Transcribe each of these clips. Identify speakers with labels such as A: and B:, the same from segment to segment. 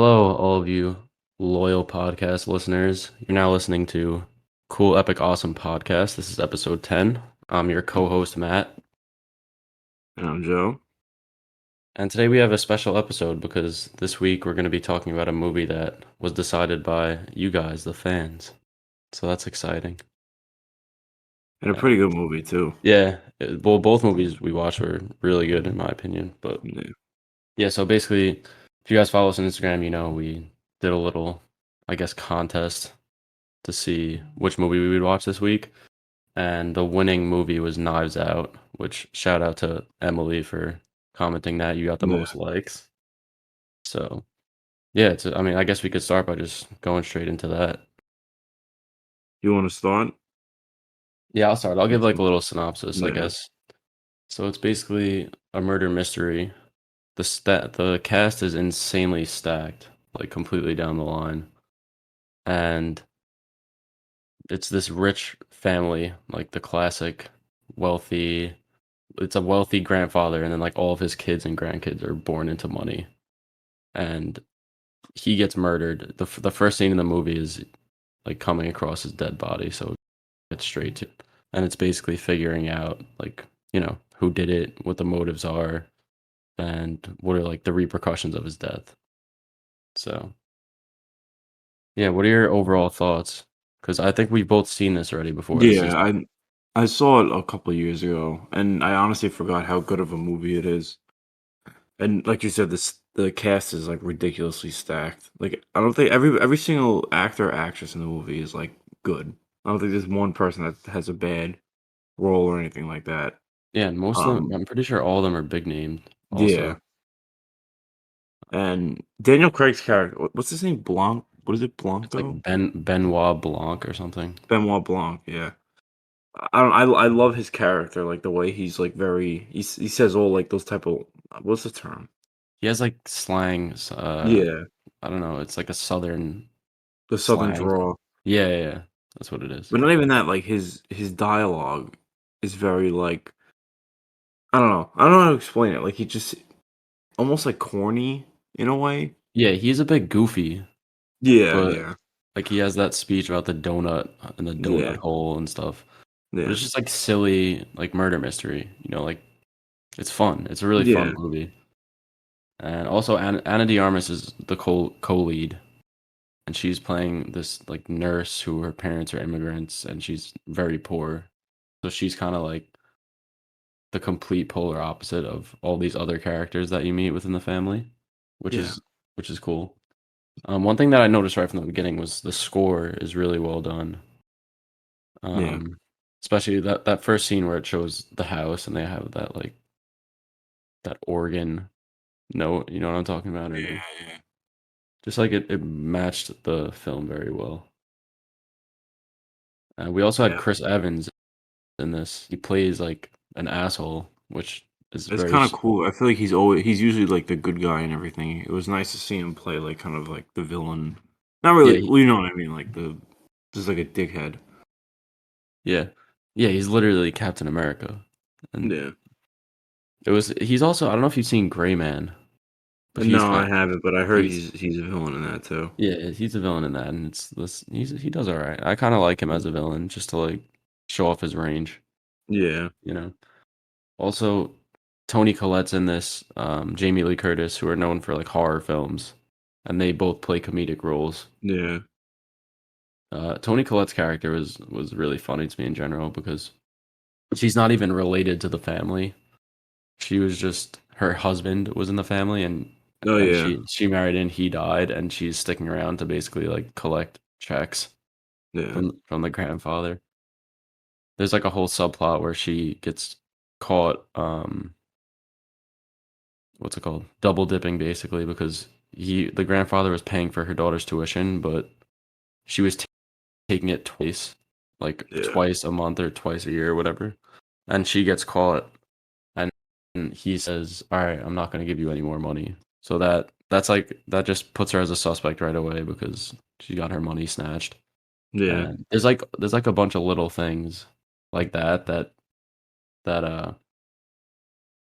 A: Hello, all of you loyal podcast listeners. You're now listening to Cool, Epic, Awesome Podcast. This is episode 10. I'm your co host, Matt.
B: And I'm Joe.
A: And today we have a special episode because this week we're going to be talking about a movie that was decided by you guys, the fans. So that's exciting.
B: And a
A: Uh,
B: pretty good movie, too.
A: well, both movies we watched were really good, in my opinion. But
B: Yeah.
A: yeah, so basically, if you guys follow us on Instagram, you know we did a little, I guess, contest to see which movie we would watch this week. And the winning movie was Knives Out, which shout out to Emily for commenting that you got the
B: Yeah.
A: most likes. So yeah, I mean, I guess we could start by just going straight into that.
B: You want to start?
A: Yeah, I'll start. I'll give like a
B: It's-
A: little synopsis, I
B: Yeah.
A: guess. So it's basically a murder mystery. The cast is insanely stacked, like completely down the line. And it's this rich family, like the classic wealthy it's a wealthy grandfather, and then like all of his kids and grandkids are born into money, and he gets murdered. The first scene in the movie is like coming across his dead body, so it's straight to, and it's basically figuring out like who did it, what the motives are, and what are like the repercussions of his death. So yeah, what are your overall thoughts? Because I think we've both seen this already before. This is
B: Yeah, I saw it a couple of years ago, and I honestly forgot how good of a movie it is. And like you said, the cast is like ridiculously stacked. Like I don't think every single actor or actress in the movie is like good. I don't think there's one person that has a bad role or anything like that.
A: yeah, and most of them,
B: Um,
A: I'm pretty sure all of them are big named.
B: yeah.
A: Also,
B: And Daniel Craig's character, what's his name? Blanc? What is it?
A: it's like
B: Blanco?
A: Benoit Blanc or something.
B: Benoit Blanc. Yeah. I don't. I love his character, like the way he's like very. He says all like those type of. What's the term?
A: He has like slang.
B: Yeah,
A: I don't know. It's like a southern
B: the Southern
A: slang.
B: draw.
A: Yeah. That's what it is.
B: But not even that. Like his dialogue is very like I don't know. I don't know how to explain it. Like he just almost like corny in a way.
A: Yeah, he's a bit goofy,
B: Yeah,
A: but
B: yeah,
A: like he has that speech about the donut and the donut
B: yeah,
A: hole and stuff. But
B: yeah,
A: it's just like silly, like murder mystery. Like it's fun. It's a really fun
B: yeah,
A: movie. And also, Anna de Armas is the co-lead, and she's playing this like nurse who her parents are immigrants, and she's very poor. So she's kind of like the complete polar opposite of all these other characters that you meet within the family, which
B: yeah,
A: is which is cool. One thing that I noticed right from the beginning was the score is really well done.
B: yeah,
A: Um, Especially that first scene where it shows the house and they have that like that organ note. You know what I'm talking about, or no?
B: yeah,
A: Just like it matched the film very well. We also had
B: yeah.
A: Chris Evans in this. He plays like an asshole, which is
B: It's
A: very
B: kind of cool. I feel like he's usually like the good guy and everything. It was nice to see him play like kind of like the villain. Not
A: yeah.
B: really. Well, you know what I mean, like the just like a dickhead.
A: Yeah. Yeah, he's literally Captain America. And
B: Yeah.
A: he's also, I don't know if you've seen Gray Man, but he's
B: No,
A: kind
B: I haven't, but I heard
A: he's
B: he's a villain in that too.
A: yeah, he's a villain in that, and he does all right. I kind of like him as a villain just to like show off his range,
B: Yeah.
A: you know. Also, Tony Collette's in this, Jamie Lee Curtis, who are known for like horror films, and they both play comedic roles.
B: Yeah.
A: Tony Collette's character was really funny to me in general because she's not even related to the family. She was just her husband was in the family,
B: Oh
A: and
B: yeah.
A: she married and he died, and she's sticking around to basically like collect checks
B: Yeah.
A: from the grandfather. There's like a whole subplot where she gets caught what's it called? Double dipping basically because the grandfather was paying for her daughter's tuition, but she was taking it twice, like
B: Yeah.
A: twice a month or twice a year or whatever. And she gets caught and he says, "All right, I'm not going to give you any more money." So that's like that just puts her as a suspect right away because she got her money snatched.
B: Yeah.
A: And there's like a bunch of little things like that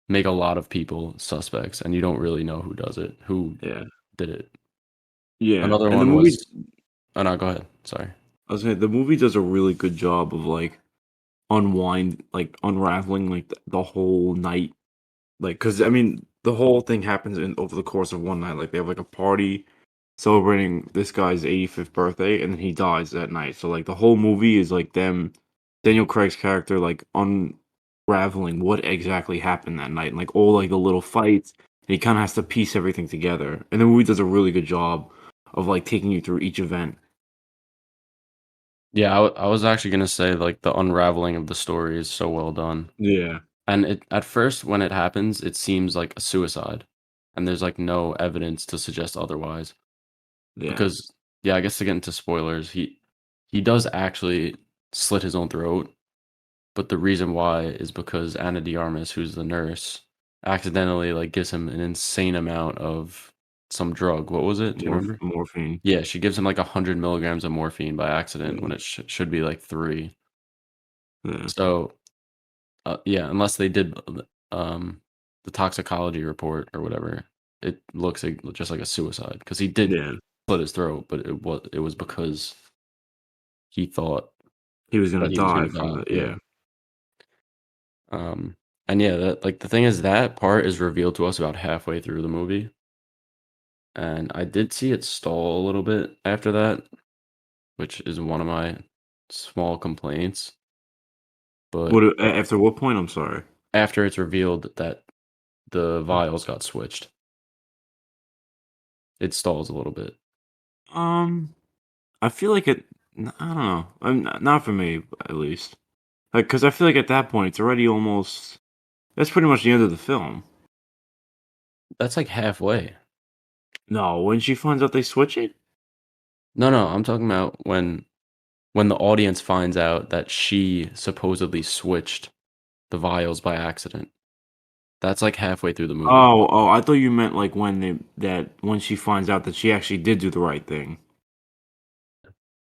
A: make a lot of people suspects, and you don't really know who does it, who
B: Yeah.
A: did it.
B: Yeah,
A: Another
B: and the
A: one
B: movie
A: was oh, no, go ahead, sorry.
B: I was saying the movie does a really good job of, like, unraveling, like, the whole night. Like, cause I mean, the whole thing happens in over the course of one night. Like, they have, like, a party celebrating this guy's 85th birthday, and then he dies that night. So, like, the whole movie is, like, them Daniel Craig's character, like, unraveling what exactly happened that night, and, like, all, like, the little fights, and he kinda has to piece everything together, and the movie does a really good job of, like, taking you through each event.
A: Yeah, I was actually gonna say, like, the unraveling of the story is so well done.
B: Yeah,
A: And it at first, when it happens, it seems like a suicide, and there's, like, no evidence to suggest otherwise.
B: yeah.
A: Because yeah, I guess to get into spoilers, he does actually slit his own throat, but the reason why is because Anna de Armas, who's the nurse, accidentally, like, gives him an insane amount of some drug. What was it? Do you remember?
B: Morphine.
A: Yeah, she gives him, like, 100 milligrams of morphine by accident
B: Yeah,
A: when it should be, like, 3.
B: yeah,
A: So, yeah, unless they did, the toxicology report or whatever, it looks like just like a suicide because he did
B: yeah.
A: slit his throat, but it was because he thought
B: He was gonna
A: that he was
B: die
A: gonna
B: from
A: die,
B: the
A: yeah.
B: yeah.
A: Um, and yeah, that like, the thing is that part is revealed to us about halfway through the movie, and I did see it stall a little bit after that, which is one of my small complaints, but
B: What after what point? I'm sorry.
A: after it's revealed that the vials got switched, it stalls a little bit.
B: Um, I feel like I don't know. Not for me, at least. Like, cause I feel like at that point it's already almost. That's pretty much the end of the film.
A: That's, like, halfway.
B: No, when she finds out they switch it.
A: No, no, I'm talking about when the audience finds out that she supposedly switched the vials by accident. That's, like, halfway through the movie.
B: Oh, I thought you meant like when she finds out that she actually did do the right thing.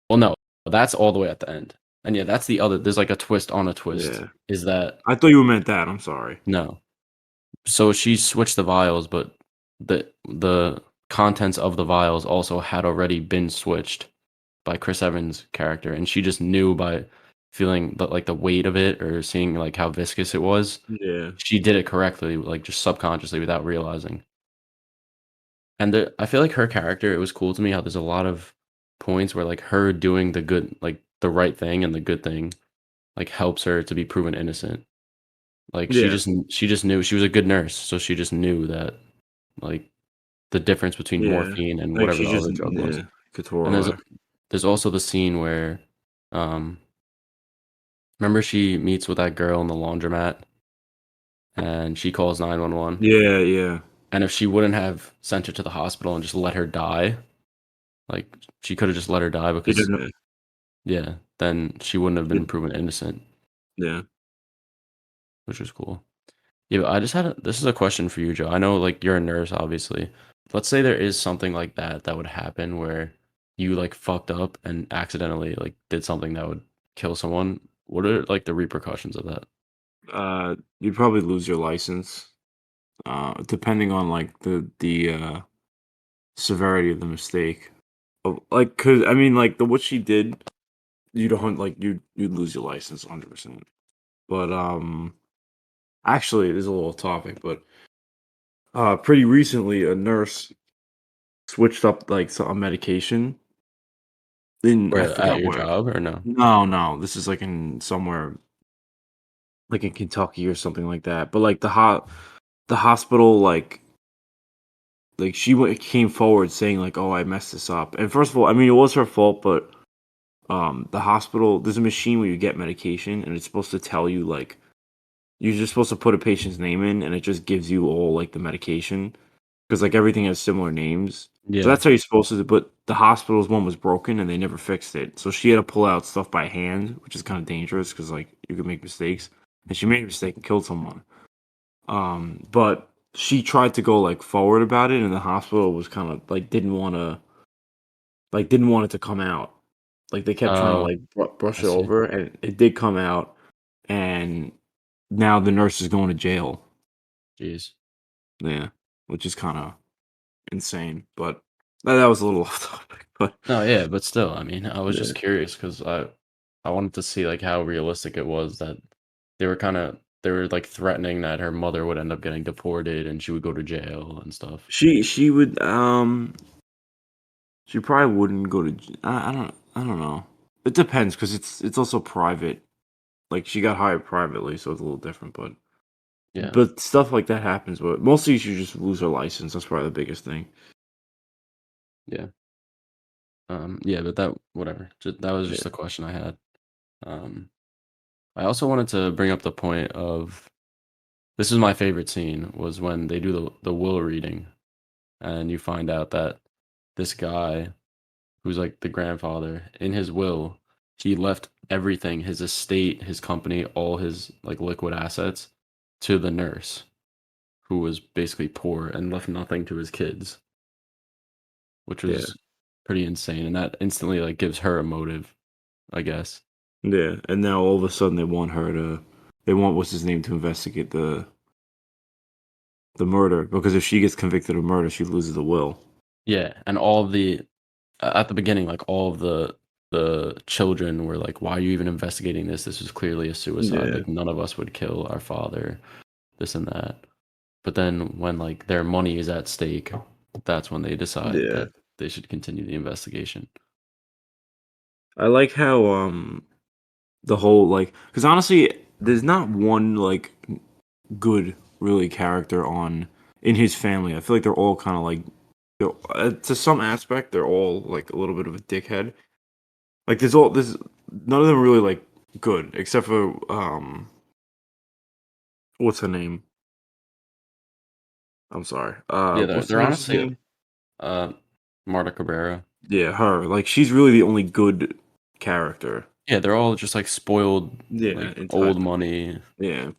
A: Well, no, that's all the way at the end. And yeah, that's the other there's like a twist on a twist,
B: Yeah,
A: is that
B: I thought you meant that. I'm sorry.
A: no. So she switched the vials, but the contents of the vials also had already been switched by Chris Evans' character, and she just knew by feeling the weight of it or seeing, like, how viscous it was.
B: Yeah,
A: She did it correctly, like, just subconsciously without realizing. And I feel like her character, it was cool to me how there's a lot of points where, like, her doing the right thing and the good thing, like, helps her to be proven innocent. Like,
B: yeah,
A: she just knew she was a good nurse, so she just knew that, like, the difference between
B: yeah.
A: morphine and
B: Like
A: whatever
B: she
A: the
B: just
A: other drug was.
B: yeah,
A: And
B: Ketorolac.
A: there's also the scene where, um, remember she meets with that girl in the laundromat, and she calls 911,
B: Yeah, yeah.
A: and if she wouldn't have sent her to the hospital and just let her die, like, she coulda just let her die
B: She
A: because
B: didn't.
A: yeah, then she wouldn't have been
B: She,
A: proven innocent,
B: yeah.
A: which was cool. Yeah, but I just had this is a question for you, Joe. I know, like, you're a nurse, obviously. Let's say there is something like that that would happen where you, like, fucked up and accidentally, like, did something that would kill someone. What are, like, the repercussions of that?
B: You'd probably lose your license. Depending on like the severity of the mistake. Like, cause I mean, like the what she did, you don't like you'd lose your license 100%. But actually, there's a little topic, but pretty recently, a nurse switched up like a medication. In I
A: Where at
B: forgot
A: your
B: where.
A: job or no?
B: No, no, this is like in somewhere like in Kentucky or something like that. But like the hospital like she came forward saying like, "Oh, I messed this up." And first of all, I mean, it was her fault, but the hospital there's a machine where you get medication, and it's supposed to tell you like you're just supposed to put a patient's name in, and it just gives you all like the medication because like everything has similar names. So
A: Yeah.
B: that's how you're supposed to. But the hospital's one was broken, and they never fixed it. So she had to pull out stuff by hand, which is kind of dangerous because like you could make mistakes, and she made a mistake and killed someone. But she tried to go like forward about it, and the hospital was kind of like didn't want it to come out. Like they kept trying to
A: Oh,
B: like brush
A: I
B: it
A: see.
B: over, and it did come out. And now the nurse is going to jail.
A: Jeez.
B: Yeah, which is kind of insane. But That was a little off topic, but
A: No, yeah, but still, I mean, I was just
B: yeah.
A: curious because I wanted to see like how realistic it was that they were like threatening that her mother would end up getting deported and she would go to jail and stuff.
B: She would, she probably wouldn't go to j I don't know. It depends because it's also private. Like, she got hired privately, so it's a little different,
A: Yeah,
B: but stuff like that happens, but mostly she just lose her license, that's probably the biggest thing.
A: yeah, yeah, but that whatever. That was just
B: Yeah.
A: a question I had. Um, I also wanted to bring up the point of this is my favorite scene was when they do the will reading and you find out that this guy who's like the grandfather in his will, he left everything, his estate, his company, all his like liquid assets to the nurse who was basically poor and left nothing to his kids, which
B: Yeah.
A: was pretty insane. And that instantly like gives her a motive, I guess.
B: Yeah, and now all of a sudden they want what's his name to investigate the murder, because if she gets convicted of murder, she loses the will.
A: Yeah, and all of the at the beginning, like all of the children were like, "Why are you even investigating this? This is clearly a suicide.
B: Yeah.
A: Like none of us would kill our father." This and that. But then when like their money is at stake, that's when they decide
B: Yeah.
A: that they should continue the investigation.
B: I like how, the whole, like, because honestly, there's not one, like, good, really, character on in his family. I feel like they're all kinda like they're to some aspect, they're all, like, a little bit of a dickhead. Like, there's none of them really, like, good, except for, what's her name? I'm sorry.
A: Yeah,
B: What's the
A: they're
B: nurse's
A: honestly
B: name?
A: uh Marta Cabrera.
B: Yeah, her. Like, she's really the only good character.
A: Yeah, they're all just like spoiled,
B: Yeah,
A: like old
B: entitled.
A: money,
B: Yeah.
A: you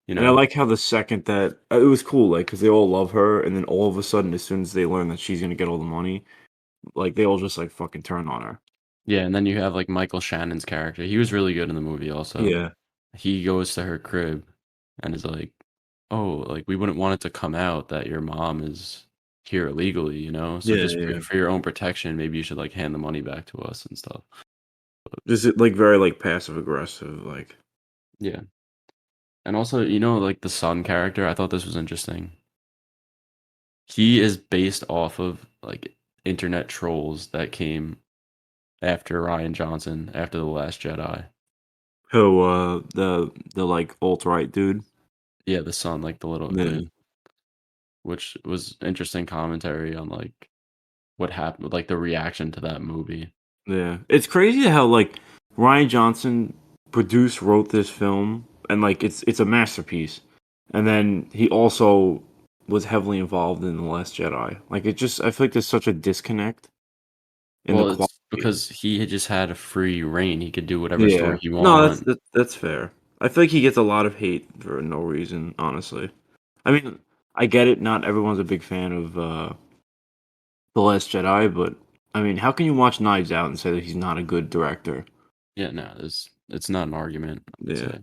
B: And I
A: know.
B: like how the second that it was cool, like, because they all love her, and then all of a sudden, as soon as they learn that she's gonna get all the money, like, they all just, like, fucking turn on her.
A: Yeah, and then you have like Michael Shannon's character. He was really good in the movie also.
B: Yeah.
A: He goes to her crib and is like, "Oh, like we wouldn't want it to come out that your mom is here illegally, you know? So
B: Yeah,
A: just
B: yeah.
A: for your own protection, maybe you should like hand the money back to us and stuff."
B: Just, like, very, like, passive aggressive, like
A: Yeah. And also, you know, like the son character, I thought this was interesting. He is based off of like internet trolls that came after Ryan Johnson, after The Last Jedi.
B: who, the, like, alt-right dude.
A: Yeah, the son, like the little
B: Yeah.
A: kid, which was interesting commentary on like what happened, like the reaction to that movie.
B: Yeah. It's crazy how, like, Ryan Johnson wrote this film, and, like, it's a masterpiece. And then he also was heavily involved in The Last Jedi. Like, it just I feel like there's such a disconnect in the
A: Well,
B: quality.
A: it's because he had just had a free reign. He could do whatever
B: Yeah.
A: story he
B: No,
A: want.
B: that's fair. I feel like he gets a lot of hate for no reason, honestly. I mean, I get it, not everyone's a big fan of, The Last Jedi, but, I mean, how can you watch Knives Out and say that he's not a good director?
A: Yeah, no, it's not an argument, I would
B: Yeah.
A: say.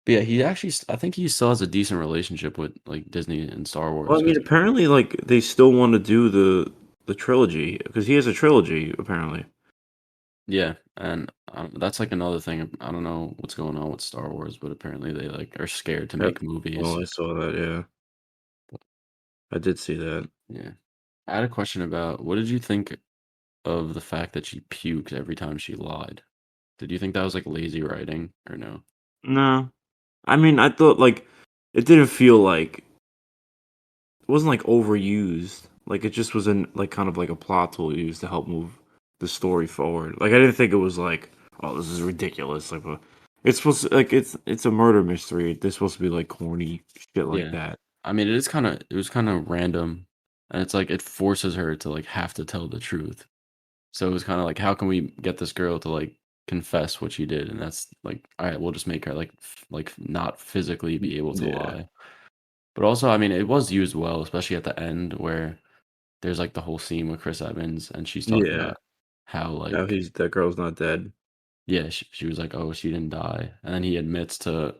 A: But yeah, he actually, I think he still has a decent relationship with like Disney and Star
B: Well,
A: Wars
B: I mean,
A: because
B: apparently, like, they still wanna do the trilogy because he has a trilogy, apparently.
A: yeah, and that's like another thing. I don't know what's going on with Star Wars, but apparently they like are scared to
B: Yep.
A: make movies.
B: Oh, I saw that, yeah. I did see that.
A: Yeah, I had a question about what did you think of the fact that she puked every time she lied? Did you think that was like lazy writing or no?
B: No. I mean, I thought, like, it didn't feel like it wasn't, like, overused. Like, it just was in like, kind of like a plot tool used to help move the story forward. Like, I didn't think it was like, "Oh, this is ridiculous," like, it's supposed to like, it's a murder mystery. They're supposed to be, like, corny shit like
A: Yeah,
B: that.
A: I mean it was kind of random, and it's like it forces her to like have to tell the truth. So it was kind of like, how can we get this girl to like confess what she did? And that's like, all right, we'll just make her like like not physically be able to
B: Yeah.
A: lie. But also, I mean, it was used well, especially at the end where there's like the whole scene with Chris Evans, and she's talking
B: Yeah.
A: about how
B: How
A: like
B: he's that girl's not dead.
A: yeah, she was like, oh, she didn't die, and then he admits to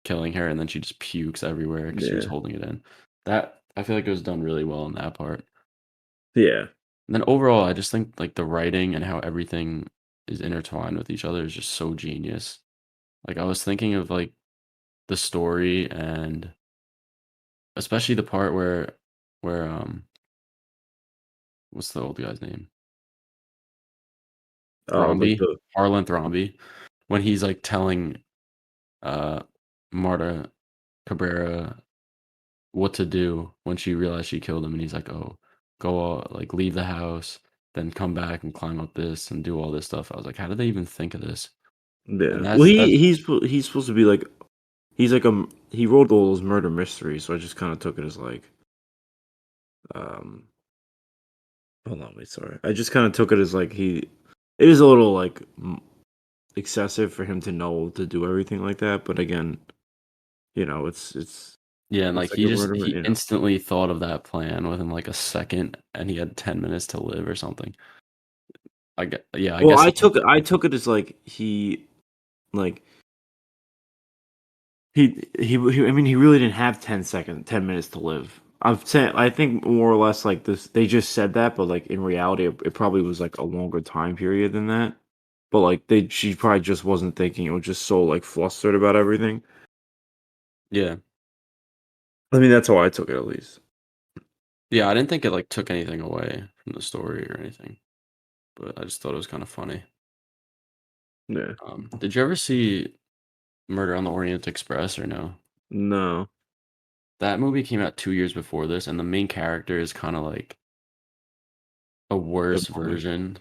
A: killing her, and then she just pukes everywhere because she was
B: Yeah.
A: holding it in. That I feel like it was done really well in that part.
B: Yeah.
A: And then overall, I just think like the writing and how everything is intertwined with each other is just so genius. Like I was thinking of like the story and especially the part where what's the old guy's name?
B: Like
A: Thrombey,
B: the
A: Harlan Thrombey, when he's like telling uh Marta Cabrera what to do when she realized she killed him and he's like, "Oh, go like leave the house, then come back and climb up this and do all this stuff." I was like, "How did they even think of this?" And
B: yeah. Well,
A: that's
B: he's supposed to be like he's like he wrote all those murder mysteries, so I just kind of took it as like um hold on, wait, sorry. I just kind of took it as like it is a little like excessive for him to know to do everything like that, but again,
A: yeah, and like
B: it's like a murder,
A: he instantly thought of that plan within like a second and he had 10 minutes to live or something. I
B: Well,
A: guess
B: I took it as like like I mean, he really didn't have 10 minutes to live. I think more or less like this. They just said that, but like in reality, it probably was like a longer time period than that. But like she probably just wasn't thinking. It was just so like flustered about everything.
A: yeah.
B: I mean, that's how I took it at least.
A: Yeah, I didn't think it like took anything away from the story or anything, but I just thought it was kind of funny.
B: Yeah.
A: Did you ever see Murder on the Orient Express or no?
B: No.
A: That movie came out 2 years before this, and the main character is kinda like a
B: The
A: worse
B: mummy.
A: version.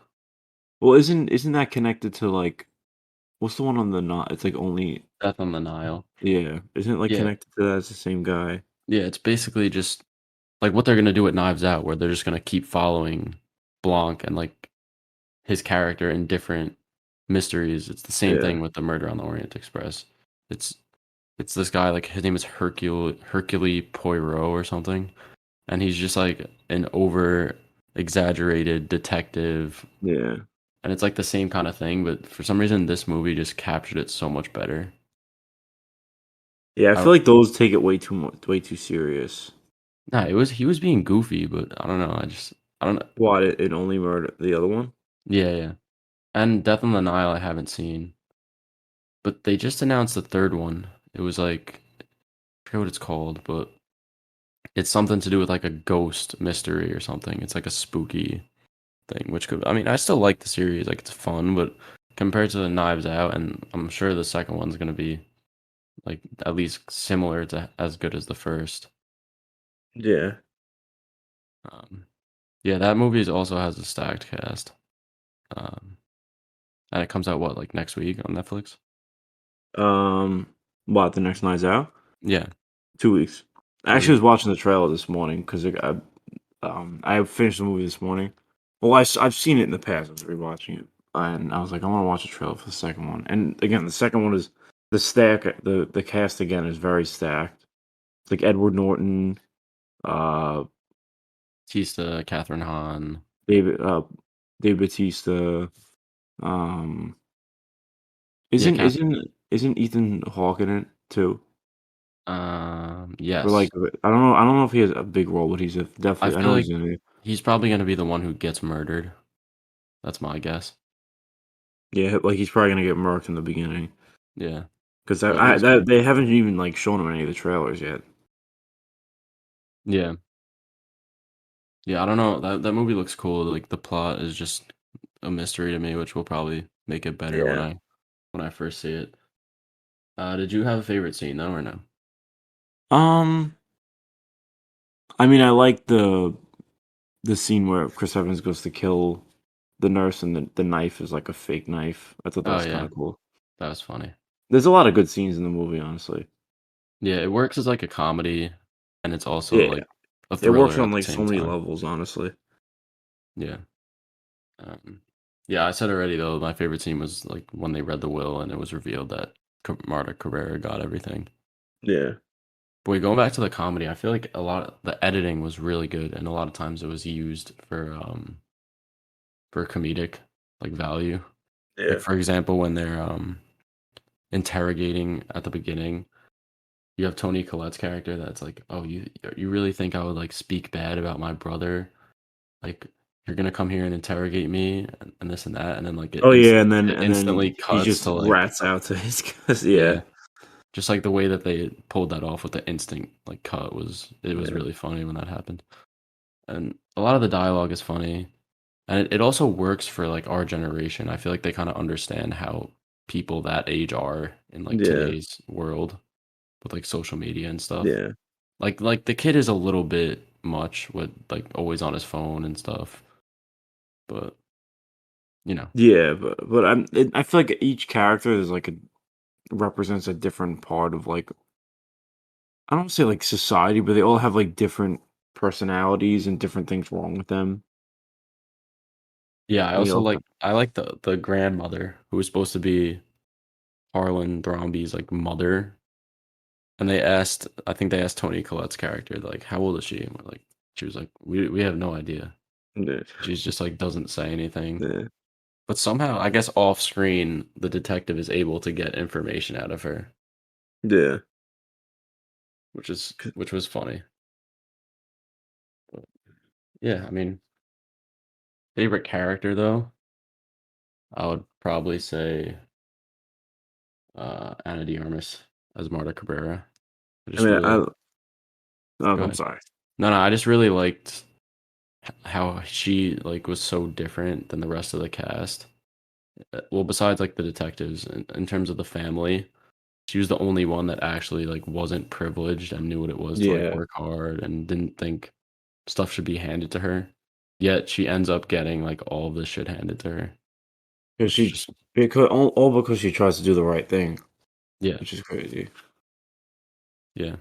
B: Well, isn't that connected to like what's the one on the not? It's like only
A: Death on the Nile.
B: yeah. Isn't it like
A: Yeah,
B: connected to that? It's the same guy.
A: yeah, it's basically just like what they're gonna do with Knives Out, where they're just gonna keep following Blanc and, like, his character in different mysteries. It's the same
B: Yeah.
A: thing with the Murder on the Orient Express. It's it's this guy, like, his name is Hercule Poirot or something, and he's just, like, an over exaggerated detective.
B: Yeah.
A: And it's like the same kind of thing, but for some reason, this movie just captured it so much better.
B: Yeah. I
A: I
B: feel like those take it way too much, way too serious.
A: Nah, it was he was being goofy, but I don't know. I don't know.
B: What it only murdered the other one?
A: Yeah, yeah. And Death on the Nile, I haven't seen, but they just announced the third one. It was like I forget what it's called, but it's something to do with like a ghost mystery or something. It's like a spooky thing, which could. I mean, I still like the series. Like it's fun, but compared to the Knives Out, and I'm sure the second one's gonna be like at least similar to as good as the first.
B: Yeah.
A: Um, yeah, that movie also has a stacked cast. Um, and it comes out what, like next week on Netflix?
B: Um, what the next night's out?
A: Yeah,
B: 2 weeks. I actually
A: sweet.
B: was watching the trailer this morning because I finished the movie this morning. Well, I've seen it in the past. I was rewatching it, and I was like, I want to watch the trailer for the second one. And again, the second one is the cast again is very stacked. It's like Edward Norton, uh,
A: Tista, Catherine Hahn.
B: David uh, David Batista. Um,
A: Yeah,
B: isn't
A: Cath.
B: isn't isn't Ethan Hawke in it too? Or
A: Yes.
B: like I don't know if he has a big role, but he's
A: I
B: definitely I
A: feel
B: know
A: like
B: he's in it.
A: he's probably gonna be the one who gets murdered. That's my guess.
B: Yeah, like he's probably gonna get murked in the beginning
A: Yeah,
B: because
A: but it looks good.
B: they haven't even like shown him any of the trailers yet.
A: Yeah, yeah. I don't know. That movie looks cool. Like the plot is just a mystery to me, which will probably make it better
B: Yeah.
A: when I first see it. Did you have a favorite scene though, or no?
B: Um, I mean, I like the scene where Chris Evans goes to kill the nurse and the knife is like a fake knife. I thought that
A: Oh
B: was kind
A: yeah,
B: of cool.
A: that was funny.
B: There's a lot of good scenes in the movie, honestly.
A: Yeah, it works as like a comedy, and it's also
B: Yeah,
A: like a
B: it works
A: thriller
B: on
A: at the
B: like so
A: same
B: many
A: time.
B: levels, honestly.
A: Yeah. Yeah, I said already though, my favorite scene was like when they read the will and it was revealed that Marta Cabrera got everything.
B: Yeah,
A: Boy, going back to the comedy, I feel like a lot of the editing was really good, and a lot of times it was used for comedic like value. Like
B: yeah,
A: for example, when they're interrogating at the beginning, you have Tony Collette's character that's like, "Oh, you really think I would like speak bad about my brother?" like, "You're gonna come here and interrogate me and this and that," and then, like,
B: Oh, yeah,
A: it
B: and then
A: instantly
B: he
A: cuts
B: just
A: to, like
B: rats out to his cuz yeah.
A: yeah, just, like, the way that they pulled that off with the instant, like, cut was
B: Yeah.
A: really funny when that happened, and a lot of the dialogue is funny, and it also works for, like, our generation. I feel like they kinda understand how people that age are in, like,
B: Yeah.
A: today's world with, like, social media and stuff.
B: Yeah.
A: Like, the kid is a little bit much with, like, always on his phone and stuff, but, you know.
B: Yeah, but I feel like each character is like a represents a different part of like I don't say like society, but they all have like different personalities and different things wrong with them.
A: Yeah,
B: And you know,
A: I like the grandmother who was supposed to be Harlan Thrombey's, like, mother, and I think they asked Toni Collette's character, like, "How old is she?" And we're like she was like, We have no idea."
B: yeah,
A: She's just, like, doesn't say anything,
B: yeah,
A: but somehow, I guess off screen, the detective is able to get information out of her,
B: yeah.
A: which was funny, but, yeah, I mean, favorite character, though, I would probably say, Ana de Armas as Marta Cabrera. I
B: I
A: just
B: mean,
A: really Go
B: I'm
A: ahead.
B: sorry.
A: No, I just really liked how she, like, was so different than the rest of the cast. Well, besides, like, the detectives, in terms of the family, she was the only one that actually, like, wasn't privileged and knew what it was to, like,
B: Yeah,
A: work hard and didn't think stuff should be handed to her. Yet she ends up getting, like, all of this shit handed to her,
B: because
A: which
B: she
A: just
B: because all because she tries to do the right thing,
A: yeah,
B: which is crazy.
A: yeah.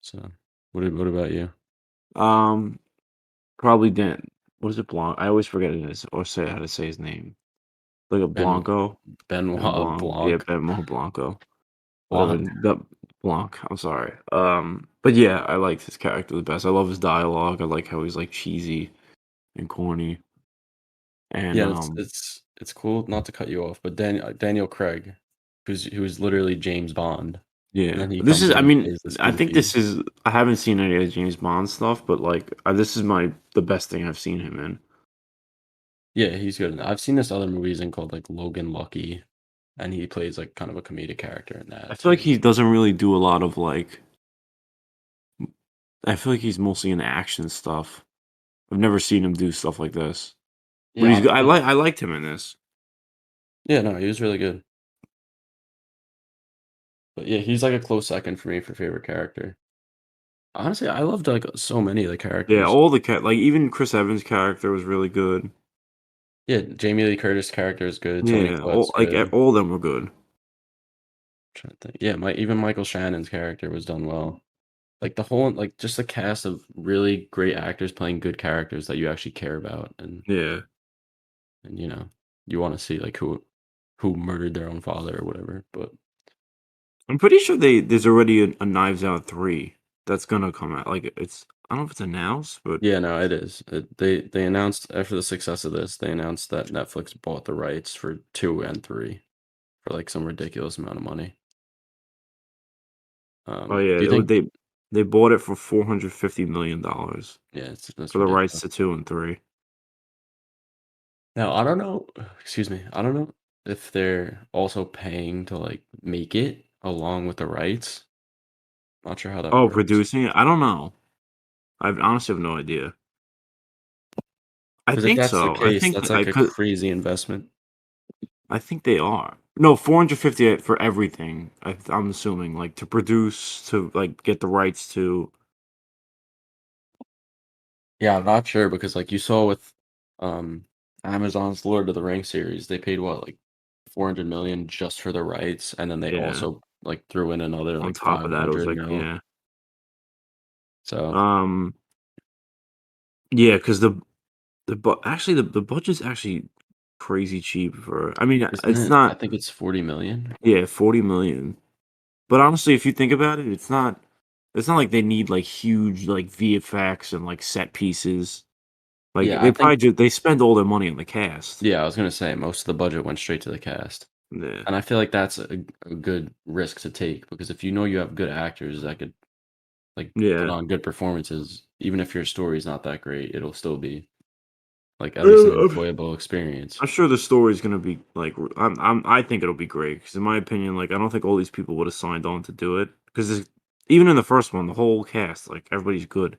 A: So, what about you?
B: Um, Probably Dan. What is it? Blanc. I always forget it is or say how to say his name. Like a
A: Ben
B: Blanco. Ben
A: Benoit
B: Blanc. Yeah,
A: Blanc.
B: Benoit Blanco. Whatever.
A: Blanc.
B: The Blanc. I'm sorry. But yeah, I liked his character the best. I love his dialogue. I like how he's like cheesy and corny. And
A: Yeah, it's cool, not to cut you off, but Daniel Craig, who's literally James Bond, and
B: yeah,
A: then he
B: this
A: comes
B: is.
A: in
B: I
A: and
B: mean,
A: plays this
B: I think
A: goofy.
B: this is. I haven't seen any of the James Bond stuff, but like, this is the best thing I've seen him in.
A: Yeah, he's good. I've seen this other movie he's in called, like, Logan Lucky, and he plays, like, kind of a comedic character in
B: I
A: that
B: feel like
A: too.
B: he doesn't really do a lot of like. I feel like he's mostly in action stuff. I've never seen him do stuff like this. But
A: Yeah, honestly
B: I liked him in this.
A: yeah, no, he was really good. But yeah, he's, like, a close second for me for favorite character. Honestly, I loved, like, so many of the
B: Yeah,
A: characters.
B: all the like even Chris Evans' character was really good.
A: Yeah, Jamie Lee Curtis' character is good, Toni
B: Yeah,
A: Collette's good.
B: all of them were good.
A: Trying to think. Yeah, even Michael Shannon's character was done well. Like, the whole like, just a cast of really great actors playing good characters that you actually care about,
B: Yeah,
A: and, you wanna see, like, who murdered their own father or whatever, but
B: I'm pretty sure there's already a Knives Out 3 that's gonna come out. Like it's I don't know if it's announced, but
A: yeah, no, it is. They announced after the success of this, they announced that Netflix bought the rights for 2 and 3 for, like, some ridiculous amount of money.
B: oh yeah,
A: Do you think
B: they bought it for $450 million
A: yeah, that's
B: for the rights
A: ridiculous.
B: to 2 and 3.
A: Now, I don't know excuse me, I don't know if they're also paying to, like, make it along with the rights. Not sure how that
B: Oh,
A: works.
B: producing it? I don't know. I honestly have no idea. I
A: Because if
B: think
A: that's the
B: so.
A: case, that's, like, a crazy investment.
B: I think they are. No, 450 for everything. I'm assuming like to produce to like get the rights to.
A: Yeah, I'm not sure because, like, you saw with, um, Amazon's Lord of the Rings series, they paid what, like, 400 million just for the rights, and then they
B: Yeah.
A: also, like, threw in another,
B: On
A: like,
B: top of that, it was
A: 500
B: like
A: mil.
B: yeah.
A: So,
B: Um. Yeah, because actually the budget's actually crazy cheap for. I mean,
A: isn't
B: it's
A: it I
B: not.
A: think it's 40 million?
B: Yeah, 40 million. But honestly, if you think about it, it's not. It's not like they need like huge like VFX and like set pieces. Like
A: Yeah, I think
B: they spend all their money on the cast.
A: yeah, I was gonna say most of the budget went straight to the cast.
B: Yeah.
A: And I feel like that's a good risk to take because if you know you have good actors that could, like, put
B: Yeah.
A: on good performances, even if your story's not that great, it'll still be. like at least an
B: I'm
A: enjoyable experience.
B: I'm sure the story's gonna be like I think it'll be great because in my opinion, like I don't think all these people would have signed on to do it because even in the first one, the whole cast, like everybody's good.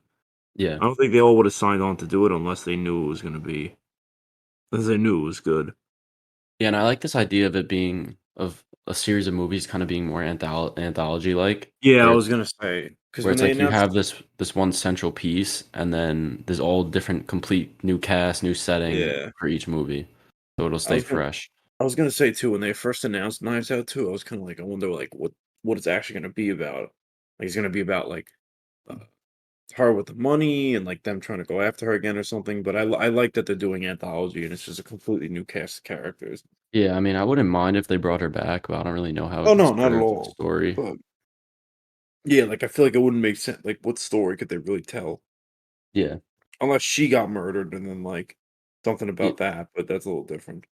A: Yeah.
B: I don't think they all would have signed on to do it unless they knew it was gonna be, unless they knew it was good.
A: Yeah, and I like this idea of it being of a series of movies kind of being more anthology-like,
B: Yeah, I was gonna say because
A: where
B: when
A: it's
B: they
A: like you
B: announced,
A: have this one central piece, and then there's all different complete new cast, new setting
B: yeah,
A: for each movie, so it'll
B: I
A: stay
B: was gonna
A: fresh.
B: I was gonna say too when they first announced Knives Out too, I was kind of like I wonder like what it's actually gonna be about. Like it's gonna be about like uh, her with the money and like them trying to go after her again or something. But I like that they're doing anthology and it's just a completely new cast of characters.
A: Yeah, I mean, I wouldn't mind if they brought her back, but I don't really know how it
B: Oh
A: could
B: no, not at
A: serve the
B: all.
A: story.
B: But yeah, like I feel like it wouldn't make sense. Like what story could they really tell
A: Yeah.
B: unless she got murdered and then like something
A: Ye
B: about that? But that's a little different.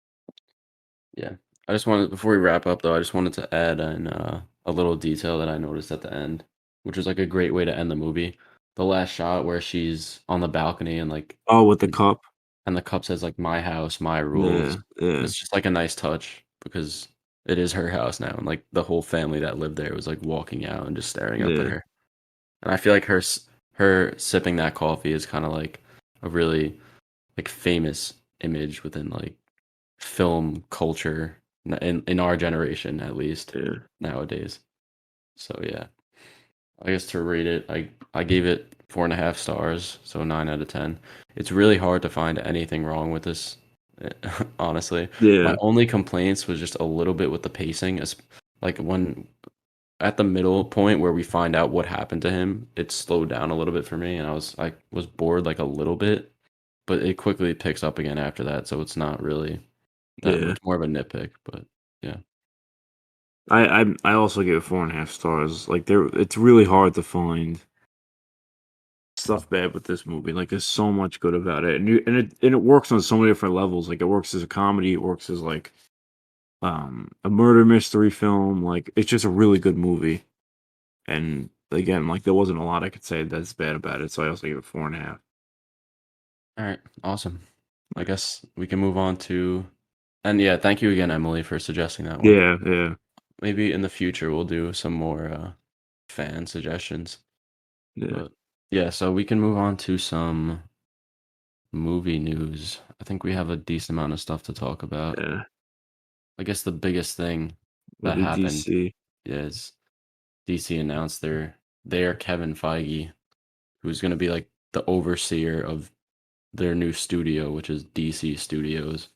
A: yeah. I just wanted before we wrap up, though, I just wanted to add a little detail that I noticed at the end, which was, like, a great way to end the movie. The last shot where she's on the balcony and, like,
B: Oh, with the cup.
A: and the cup says, like, "My house, my rules."
B: Yeah, yeah,
A: It's just, like, a nice touch because it is her house now, and, like, the whole family that lived there was, like, walking out and just staring up at
B: yeah,
A: her. And I feel like her sipping that coffee is kinda, like, a really, like, famous image within, like, film culture in our generation, at least,
B: yeah,
A: nowadays. So, yeah. I guess to rate it, I gave it 4.5 stars, so 9 out of 10. It's really hard to find anything wrong with this, honestly. My
B: yeah,
A: only complaints was just a little bit with the pacing, as like when at the middle point where we find out what happened to him, it slowed down a little bit for me, and I was bored like a little bit, but it quickly picks up again after that, so it's not really that
B: yeah.
A: much more of a nitpick, but yeah.
B: I also give it 4.5 stars. Like there, it's really hard to find stuff bad with this movie. Like there's so much good about it, and it works on so many different levels. Like it works as a comedy, it works as like a murder mystery film. Like it's just a really good movie. And again, like there wasn't a lot I could say that's bad about it, so I also give it 4.5.
A: Alright, awesome. I guess we can move on to and yeah, thank you again, Emily, for suggesting that one.
B: Yeah, yeah,
A: Maybe in the future, we'll do some more, fan suggestions,
B: yeah,
A: but yeah, so we can move on to some movie news. I think we have a decent amount of stuff to talk about.
B: yeah.
A: I guess the biggest thing
B: With
A: that
B: the
A: happened
B: DC,
A: is DC announced their Kevin Feige, who's gonna be, like, the overseer of their new studio, which is DC Studios,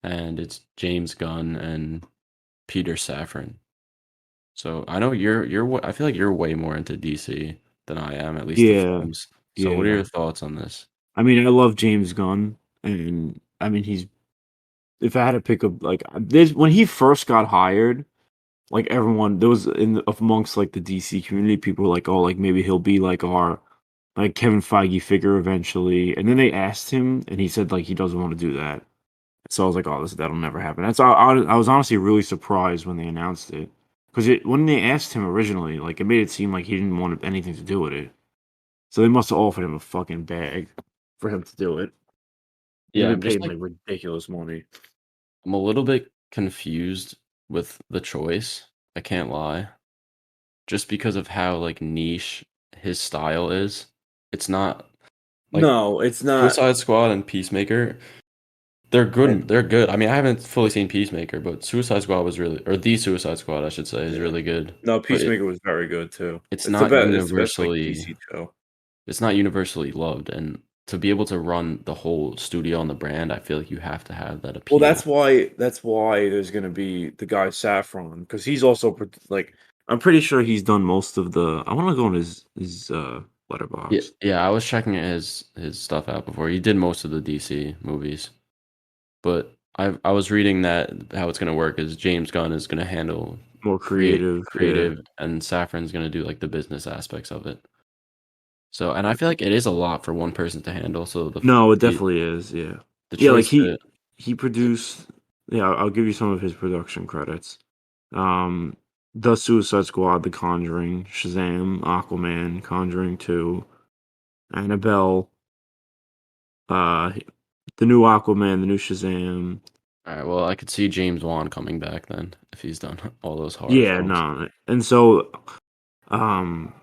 A: and it's James Gunn and Peter Safran. So, I know I feel like you're way more into DC than I am, at least the
B: yeah,
A: films. So, what are
B: yeah.
A: your thoughts on this?
B: I mean, I love James Gunn, and I mean, he's if I had to pick up like this when he first got hired, like everyone there was amongst like the DC community, people were like, oh, like maybe he'll be like our like Kevin Feige figure eventually. And then they asked him, and he said like he doesn't want to do that. So I was like, oh, that'll never happen. I was honestly really surprised when they announced it because when they asked him originally, like it made it seem like he didn't want anything to do with it. So they must have offered him a fucking bag for him to do it. And
A: Yeah,
B: they've been paying like ridiculous money.
A: I'm a little bit confused with the choice, I can't lie, just because of how, like, niche his style is. It's not like
B: No, it's not.
A: Suicide Squad and Peacemaker, they're good. I mean, I haven't fully seen Peacemaker, but Suicide Squad was really or The Suicide Squad, I should say, is
B: Yeah.
A: really good.
B: No,
A: But
B: Peacemaker was very good too.
A: it's
B: It's the
A: not
B: best. It's the best like
A: universally
B: DC show.
A: it's not universally loved, and to be able to run the whole studio on the brand, I feel like you have to have that
B: Well,
A: appeal.
B: that's why there's gonna be the guy Safran because he's also like I'm pretty sure he's done most of the. I want to go on his
A: Yeah,
B: letterbox.
A: yeah, I was checking his stuff out before. He did most of the DC movies. But I was reading that how it's gonna work is James Gunn is gonna handle
B: More creative, yeah.
A: creative, and Safran's gonna do, like, the business aspects of it. So and I feel like it is a lot for one person to handle, so
B: No, it definitely is, yeah.
A: the
B: Yeah, like
A: choice to
B: he produced. Yeah, I'll give you some of his production credits. Um, The Suicide Squad, The Conjuring, Shazam, Aquaman, Conjuring 2, Annabelle, uh, the new Aquaman, the new Shazam.
A: All right, well, I could see James Wan coming back then if he's done all those horror
B: Yeah,
A: films.
B: no, and so um,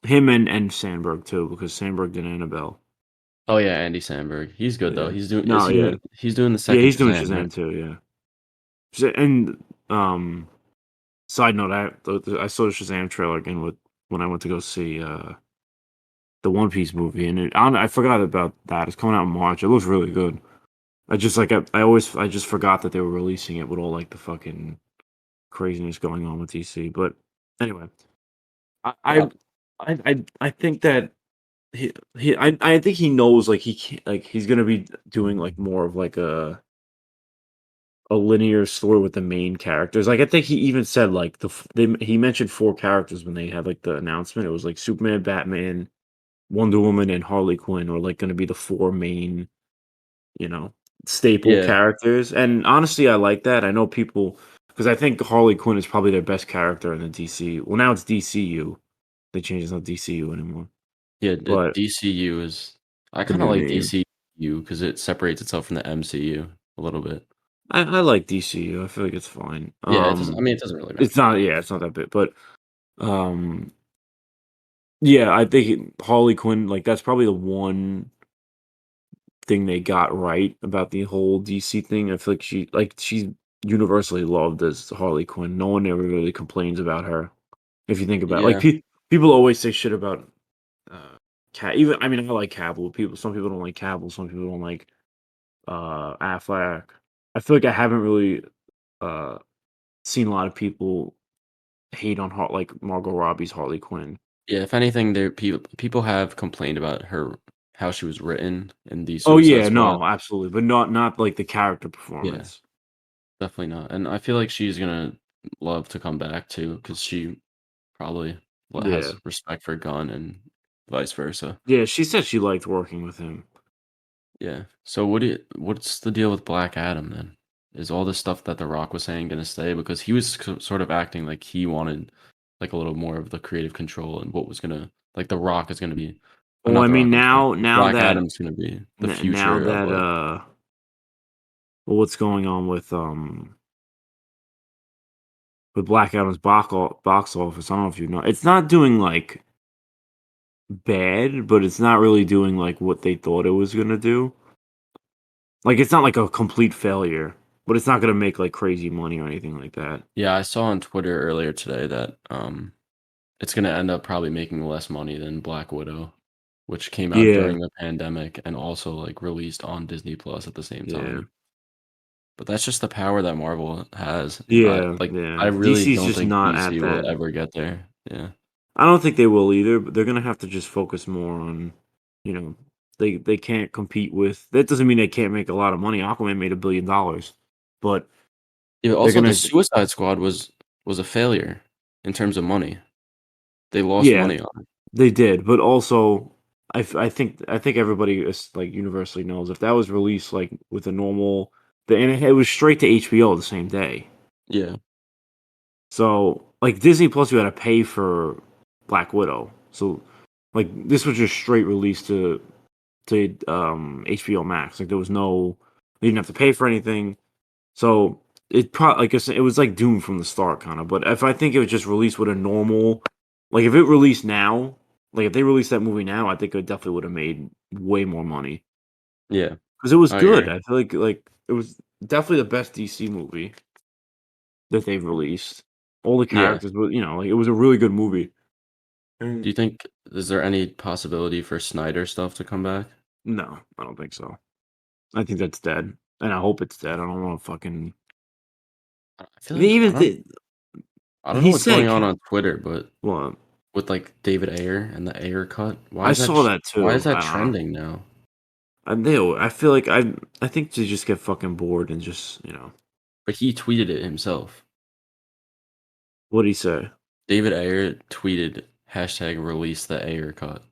B: him and Sandberg too, because Sandberg did Annabelle.
A: Oh yeah, Andy Samberg. He's good though.
B: Yeah,
A: He's doing is
B: no,
A: he
B: yeah,
A: in, he's doing the
B: yeah,
A: second
B: he's doing
A: Shazam, right?
B: Shazam too. Yeah, and side note, I saw the Shazam trailer again with when I went to go see the One Piece movie, and I forgot about that. It's coming out in March. It looks really good. I just like I just forgot that they were releasing it with all like the fucking craziness going on with DC. But anyway, I
A: Yeah.
B: I I think that I think he knows like he can't like he's gonna be doing like more of like a linear story with the main characters. Like I think he even said like he mentioned four characters when they had like the announcement. It was like Superman, Batman, Wonder Woman, and Harley Quinn were like gonna be the four main, you know, staple
A: Yeah.
B: characters. And honestly, I like that. I know people because I think Harley Quinn is probably their best character in the DC. Well, now it's DCU. They changed it's not DCU anymore.
A: Yeah, the
B: But
A: DCU is I
B: the
A: kind of
B: new
A: like
B: name.
A: DCU because it separates itself from the MCU a little bit.
B: I like DCU. I feel like it's fine.
A: Yeah, it doesn't I mean, it doesn't really matter.
B: It's not. Yeah, it's not that big. But um, yeah, I think Harley Quinn. Like that's probably the one thing they got right about the whole DC thing. I feel like she's universally loved as Harley Quinn. No one ever really complains about her. If you think about it. Like
A: Yeah.
B: people always say shit about Cat. Even I mean, I like Cavill. Some people don't like Cavill. Some people don't like Affleck. I feel like I haven't really uh seen a lot of people hate on like Margot Robbie's Harley Quinn.
A: Yeah, if anything, there people have complained about her how she was written in the
B: Oh
A: Suicide
B: yeah,
A: Squad.
B: no, absolutely, but not like the character
A: Yeah,
B: performance.
A: definitely not, and I feel like she's gonna love to come back too because she probably
B: Yeah,
A: has respect for Gunn and vice versa.
B: yeah. She said she liked working with him.
A: Yeah. So what's the deal with Black Adam then? Is all this stuff that The Rock was saying gonna stay? Because he was sort of acting like he wanted like a little more of the creative control and what was gonna like The Rock is gonna be,
B: Well,
A: not
B: I
A: The
B: mean
A: Rock. I'm sorry.
B: now
A: Black
B: that
A: Adam's gonna be the
B: now
A: future of
B: that
A: like
B: well, what's going on with Black Adam's box office? I don't know if you know. It's not doing like bad, but it's not really doing like what they thought it was gonna do. Like it's not like a complete failure, but it's not gonna make like crazy money or anything like that.
A: yeah. I saw on Twitter earlier today that it's gonna end up probably making less money than Black Widow, which came out
B: Yeah,
A: during the pandemic and also like released on Disney Plus at the same
B: yeah,
A: time. But that's just the power that Marvel has, and
B: yeah,
A: I
B: yeah.
A: really
B: DC's
A: don't
B: just
A: think
B: not at
A: DC will
B: that.
A: ever get there. Yeah.
B: I don't think they will either, but they're gonna have to just focus more on, you know, they can't compete with. That doesn't mean they can't make a lot of money. Aquaman made $1 billion, but
A: Yeah,
B: they're
A: also the
B: gonna,
A: Suicide Squad was a failure in terms of money. They lost
B: yeah,
A: money on it.
B: they did, but also I think everybody is like universally knows if that was released like with a normal, and it was straight to HBO the same day.
A: Yeah.
B: So like Disney Plus, you had to pay for Black Widow. So like this was just straight release to HBO Max. Like there was no, you didn't have to pay for anything. So it probably like I said, it was like doomed from the start, kind of. But if I think it was just released with a normal, like if it released now, like if they released that movie now, I think it definitely would have made way more money
A: Yeah.
B: because it was
A: I
B: good.
A: agree.
B: I feel like it was definitely the best DC movie that they've released. All the
A: Yeah.
B: characters, but like it was a really good movie.
A: Do you think is there any possibility for Snyder stuff to come back?
B: No, I don't think so. I think that's dead, and I hope it's dead. I don't want to fucking.
A: I feel
B: They
A: like
B: even th-
A: I don't know
B: he
A: what's going
B: said,
A: on Twitter, but
B: well,
A: with like David Ayer and the Ayer cut,
B: I saw that
A: why is
B: too.
A: that
B: I don't know.
A: trending now?
B: I feel like I think they just get fucking bored and just
A: But he tweeted it himself.
B: what would he say?
A: David Ayer tweeted hashtag release the Ayer cut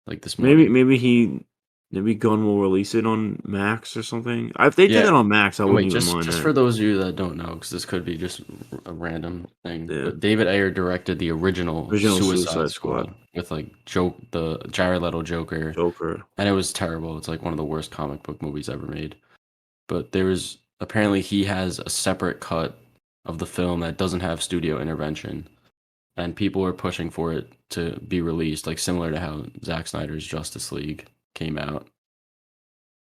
A: like this
B: Maybe
A: morning.
B: maybe he. Maybe Gunn will release it on Max or something. If they did
A: Yeah.
B: that on Max, I
A: And
B: wouldn't
A: wait,
B: even
A: just
B: mind
A: just
B: that.
A: for those of you that don't know, because this could be just a random thing,
B: Yeah.
A: but David Ayer directed the original
B: Original
A: Suicide
B: Suicide Squad.
A: Squad with like the Jared Leto Joker,
B: Joker.
A: and it was terrible. It's like one of the worst comic book movies ever made. But there's apparently he has a separate cut of the film that doesn't have studio intervention, and people are pushing for it to be released, like similar to how Zack Snyder's Justice League came out.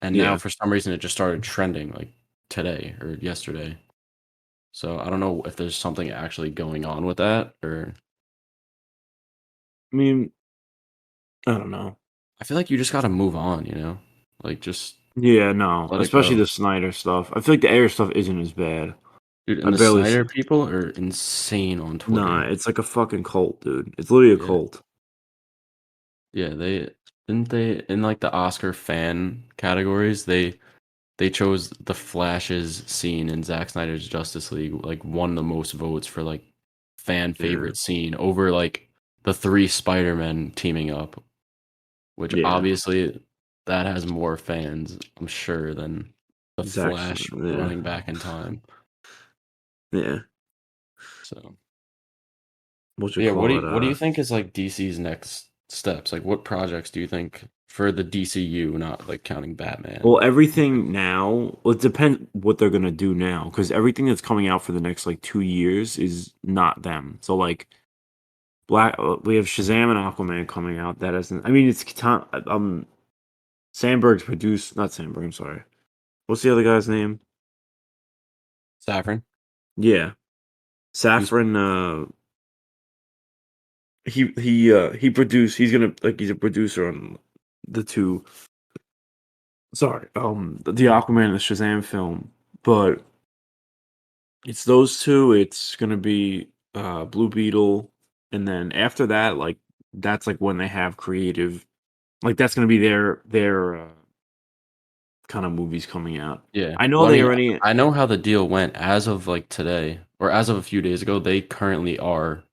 A: And now
B: Yeah.
A: for some reason it just started trending like today or yesterday. So I don't know if there's something actually going on with that, or
B: I mean, I don't know.
A: I feel like you just got to move on, you know? Like just
B: Yeah, no.
A: let it
B: Especially
A: go.
B: the Snyder stuff. I feel like the Ayer stuff isn't as bad.
A: Dude,
B: I
A: and the
B: barely
A: Snyder
B: see.
A: people are insane on
B: Nah,
A: Twitter.
B: it's like a fucking cult, dude. It's literally a
A: Yeah.
B: cult.
A: Yeah, they didn't they in like the Oscar fan categories, they chose the Flash's scene in Zack Snyder's Justice League, like won the most votes for like fan
B: Yeah.
A: favorite scene over like the three Spider-Men teaming up, which
B: Yeah.
A: obviously that has more fans, I'm sure, than the
B: Exactly.
A: Flash
B: Yeah.
A: running back in time.
B: Yeah.
A: So,
B: What you
A: yeah,
B: call it?
A: what do you think is like DC's next steps? Like, what projects do you think for the DCU, not like counting Batman?
B: Well, everything now. Well, it depends what they're gonna do now, because everything that's coming out for the next like 2 years is not them. So like we have Shazam and Aquaman coming out. That isn't. I mean, it's Sandberg's produced. Not Sandberg. I'm sorry. What's the other guy's name?
A: Safran,
B: Yeah,
A: who's
B: Safran. He produced. He's gonna like he's a producer on the two. Sorry, the Aquaman and the Shazam film, but it's those two. It's gonna be Blue Beetle, and then after that, like that's like when they have creative. Like that's gonna be their kind of movies coming out.
A: yeah.
B: I know
A: Well, I
B: they
A: mean,
B: already
A: I know how the deal went as of like today, or as of a few days ago. They currently are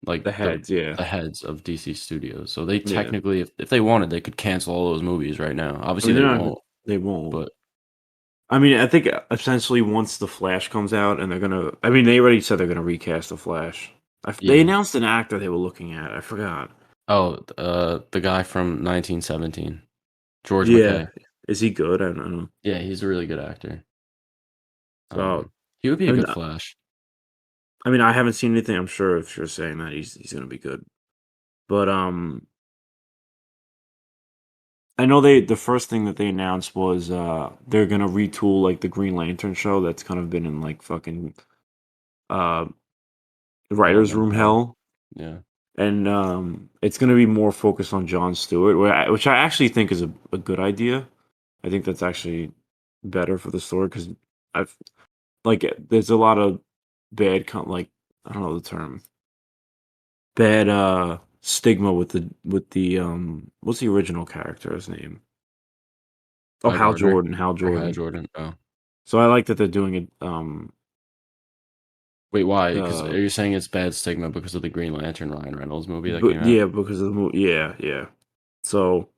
A: like
B: the heads. Yeah,
A: the heads of DC Studios. So they
B: yeah.
A: technically, if they wanted, they could cancel all those movies right now.
B: I
A: Obviously,
B: mean,
A: they
B: they're not.
A: won't.
B: They won't.
A: But
B: I mean, I think essentially once the Flash comes out, and they're gonna. I mean, they already said they're gonna recast the Flash. They
A: yeah.
B: announced an actor they were looking at. I forgot.
A: Oh, the guy from 1917, George
B: Yeah,
A: McKay.
B: is he good? I don't know.
A: Yeah, he's a really good actor.
B: So,
A: He would be
B: I
A: a
B: mean,
A: good Flash.
B: I haven't seen anything. I'm sure if you're saying that he's gonna be good. But I know the first thing that they announced was they're gonna retool like the Green Lantern show that's kind of been in like fucking uh writers
A: Development
B: room
A: hell.
B: hell,
A: Yeah.
B: and it's gonna be more focused on Jon Stewart, which I actually think is a good idea. I think that's actually better for the story because I've like there's a lot of bad like I don't know the term bad stigma with the what's the original character's name? Oh,
A: Guy
B: Hal
A: Gardner
B: Jordan, Hal
A: or Hal
B: Jordan.
A: Jordan. Oh,
B: So I like that they're doing it.
A: wait, why? Because
B: Uh,
A: are you saying it's bad stigma because of the Green Lantern Ryan Reynolds movie that
B: but
A: came out?
B: yeah, because of the movie. Yeah, yeah. So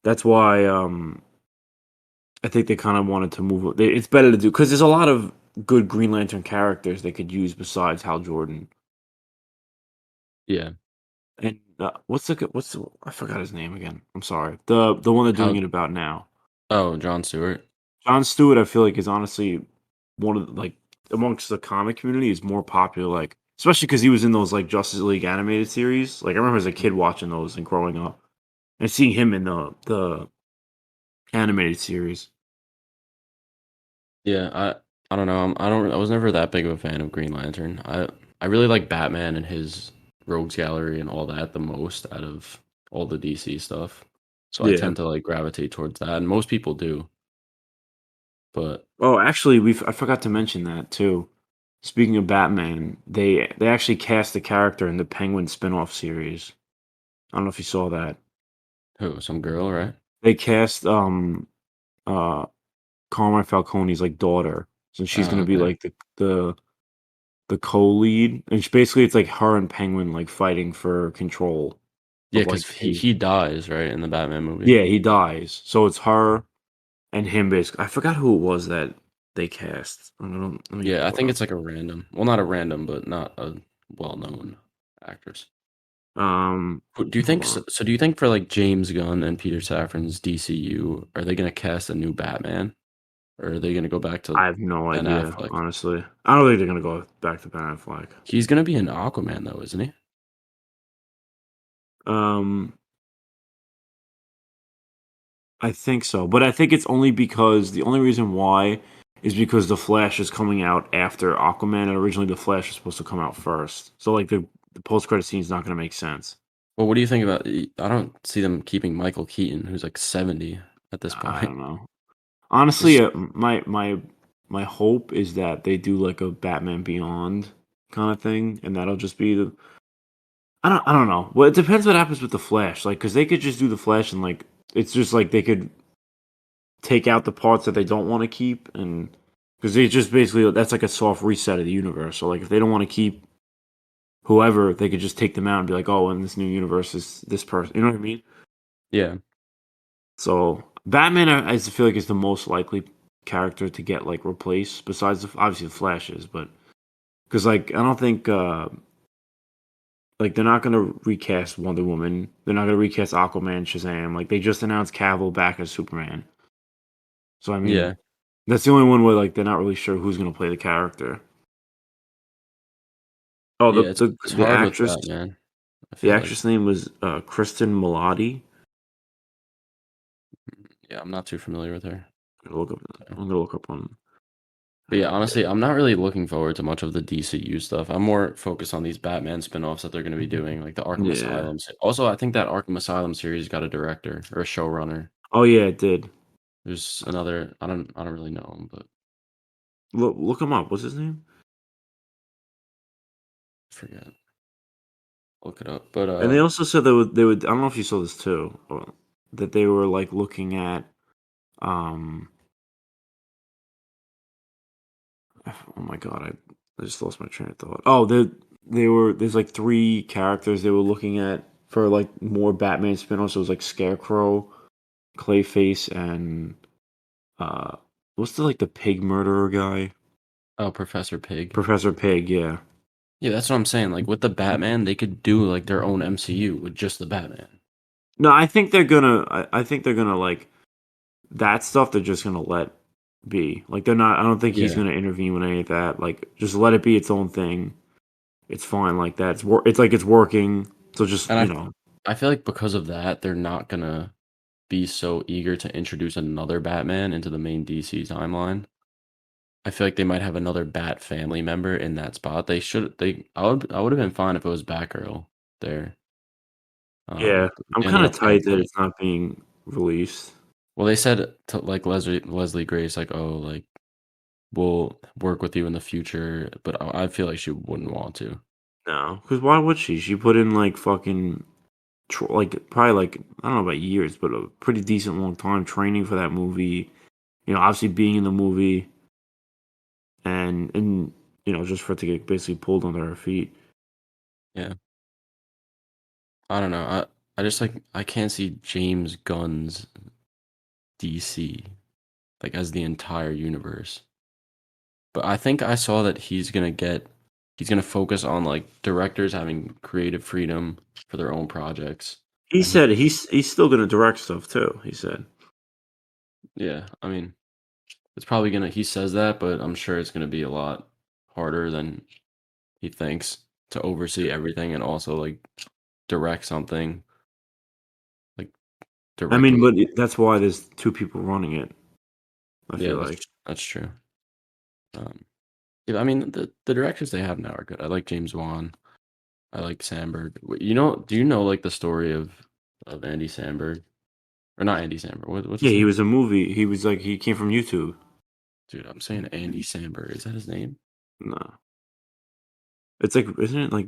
B: that's why I think they kind of wanted to move. It's better to do because there's a lot of good Green Lantern characters they could use besides Hal Jordan.
A: Yeah.
B: And I forgot his name again. I'm sorry. The one they're doing
A: How?
B: it about now.
A: Oh, John Stewart.
B: Jon Stewart, I feel like is honestly one of like amongst the comic community is more popular. Like especially because he was in those like Justice League animated series. Like I remember as a kid watching those and growing up and seeing him in the animated series.
A: Yeah, I don't know. I was never that big of a fan of Green Lantern. I really like Batman and his Rogues Gallery and all that the most out of all the DC stuff. So I
B: Yeah.
A: tend to like gravitate towards that, and most people do. But
B: Oh, actually, I forgot to mention that too. Speaking of Batman, they actually cast the character in the Penguin spin-off series. I don't know if you saw that.
A: who? Some girl, right?
B: They cast uh Carmine Falcone's like daughter. So she's
A: Oh,
B: gonna be
A: okay.
B: like the co-lead. And basically it's like her and Penguin like fighting for control.
A: Yeah,
B: of like
A: because he
B: his.
A: he dies, right, in the Batman movie.
B: Yeah, he dies. So it's her and him basically. I forgot who it was that they cast. Let me
A: Yeah, I
B: pull it
A: think
B: up.
A: it's like a random, well, not a random, but not a well-known actress.
B: Um,
A: Do you
B: hold
A: think
B: on.
A: so? Do you think for like James Gunn and Peter Safran's DCU, are they gonna cast a new Batman, or are they gonna go back to
B: I have no
A: Ben
B: idea,
A: Affleck?
B: honestly. I don't think they're gonna go back to Ben Affleck.
A: He's gonna be an Aquaman though, isn't he?
B: Um, I think so, but I think it's only because the only reason why is because the Flash is coming out after Aquaman, and originally the Flash was supposed to come out first. So like the post credit scene is not gonna make sense.
A: Well, what do you think about? I don't see them keeping Michael Keaton, who's like 70 at this
B: I
A: point.
B: don't know. Honestly,
A: Just
B: my hope is that they do like a Batman Beyond kind of thing, and that'll just be the. I don't know. Well, it depends what happens with the Flash, like because they could just do the Flash and like it's just like they could take out the parts that they don't want to keep, and because they just basically that's like a soft reset of the universe. So like if they don't want to keep whoever, they could just take them out and be like, oh, in this new universe is this person. You know what I mean?
A: yeah,
B: So Batman, I just feel like is the most likely character to get like replaced, besides obviously the Flash is, but because like I don't think like they're not gonna recast Wonder Woman, they're not gonna recast Aquaman, Shazam. Like they just announced Cavill back as Superman. So I mean,
A: yeah,
B: that's the only one where like they're not really sure who's gonna play the character. Oh,
A: yeah. It's hard with
B: actress,
A: Batman. I
B: the
A: feel like.
B: actress name was Kristen Milotti.
A: Yeah, I'm not too familiar with her.
B: I'm gonna look up.
A: So.
B: I'm gonna look up on.
A: But yeah, honestly, I'm not really looking forward to much of the DCU stuff. I'm more focused on these Batman spin-offs that they're going to be doing, like the Arkham
B: Yeah.
A: Asylum. Also, I think that Arkham Asylum series got a director or a showrunner.
B: Oh yeah, it did.
A: There's another. I don't really know him, but
B: Look him up. What's his name?
A: I forget. Look it up. But
B: And they also said they would. I don't know if you saw this too, that they were like looking at. Um. Oh my god, I just lost my train of thought. Oh, they were. There's like three characters they were looking at for like more Batman spin-offs. It was like Scarecrow, Clayface, and uh, what's the like the pig murderer guy?
A: oh, Professor Pig.
B: Professor Pig. Yeah.
A: Yeah, that's what I'm saying. Like with the Batman, they could do like their own MCU with just the Batman.
B: No, I think they're gonna. I think they're gonna like that stuff. They're just gonna let be. Like they're not. I don't think he's
A: Yeah,
B: gonna intervene with any of that. Like just let it be its own thing. It's fine like that. It's like it's working. So just
A: and
B: you know.
A: I feel like because of that, they're not gonna be so eager to introduce another Batman into the main DC timeline. I feel like they might have another Bat family member in that spot. They should. I would have been fine if it was Batgirl there.
B: Yeah,
A: But
B: I'm
A: they ended
B: kind of
A: up
B: tight that
A: canceling it.
B: it's not being released.
A: Well, they said to like Leslie Grace, like, oh, like we'll work with you in the future, but I feel like she wouldn't want to.
B: No, because why would she? She put in like fucking like probably like I don't know about years, but a pretty decent long time training for that movie. You know, obviously being in the movie and just for it to get basically pulled under her feet.
A: Yeah, I don't know. I just like I can't see James Gunn's DC like as the entire universe. But I think I saw that he's gonna focus on like directors having creative freedom for their own projects.
B: He
A: And he
B: said he's still gonna direct stuff too. He said,
A: yeah, I mean, it's probably gonna he says that, but I'm sure it's gonna be a lot harder than he thinks to oversee everything and also like direct something like
B: I
A: directly.
B: mean, but that's why there's two people running it. I
A: Yeah,
B: feel
A: that's
B: like.
A: that's true. Um, yeah, I mean the directors they have now are good. I like James Wan. I like Sandberg. Do you know like the story of Andy Samberg or not Andy Samberg? What's
B: Yeah,
A: his
B: he
A: name?
B: was a movie. He was like he came from YouTube.
A: Dude, I'm saying Andy Samberg. Is that his name?
B: No, it's like isn't it like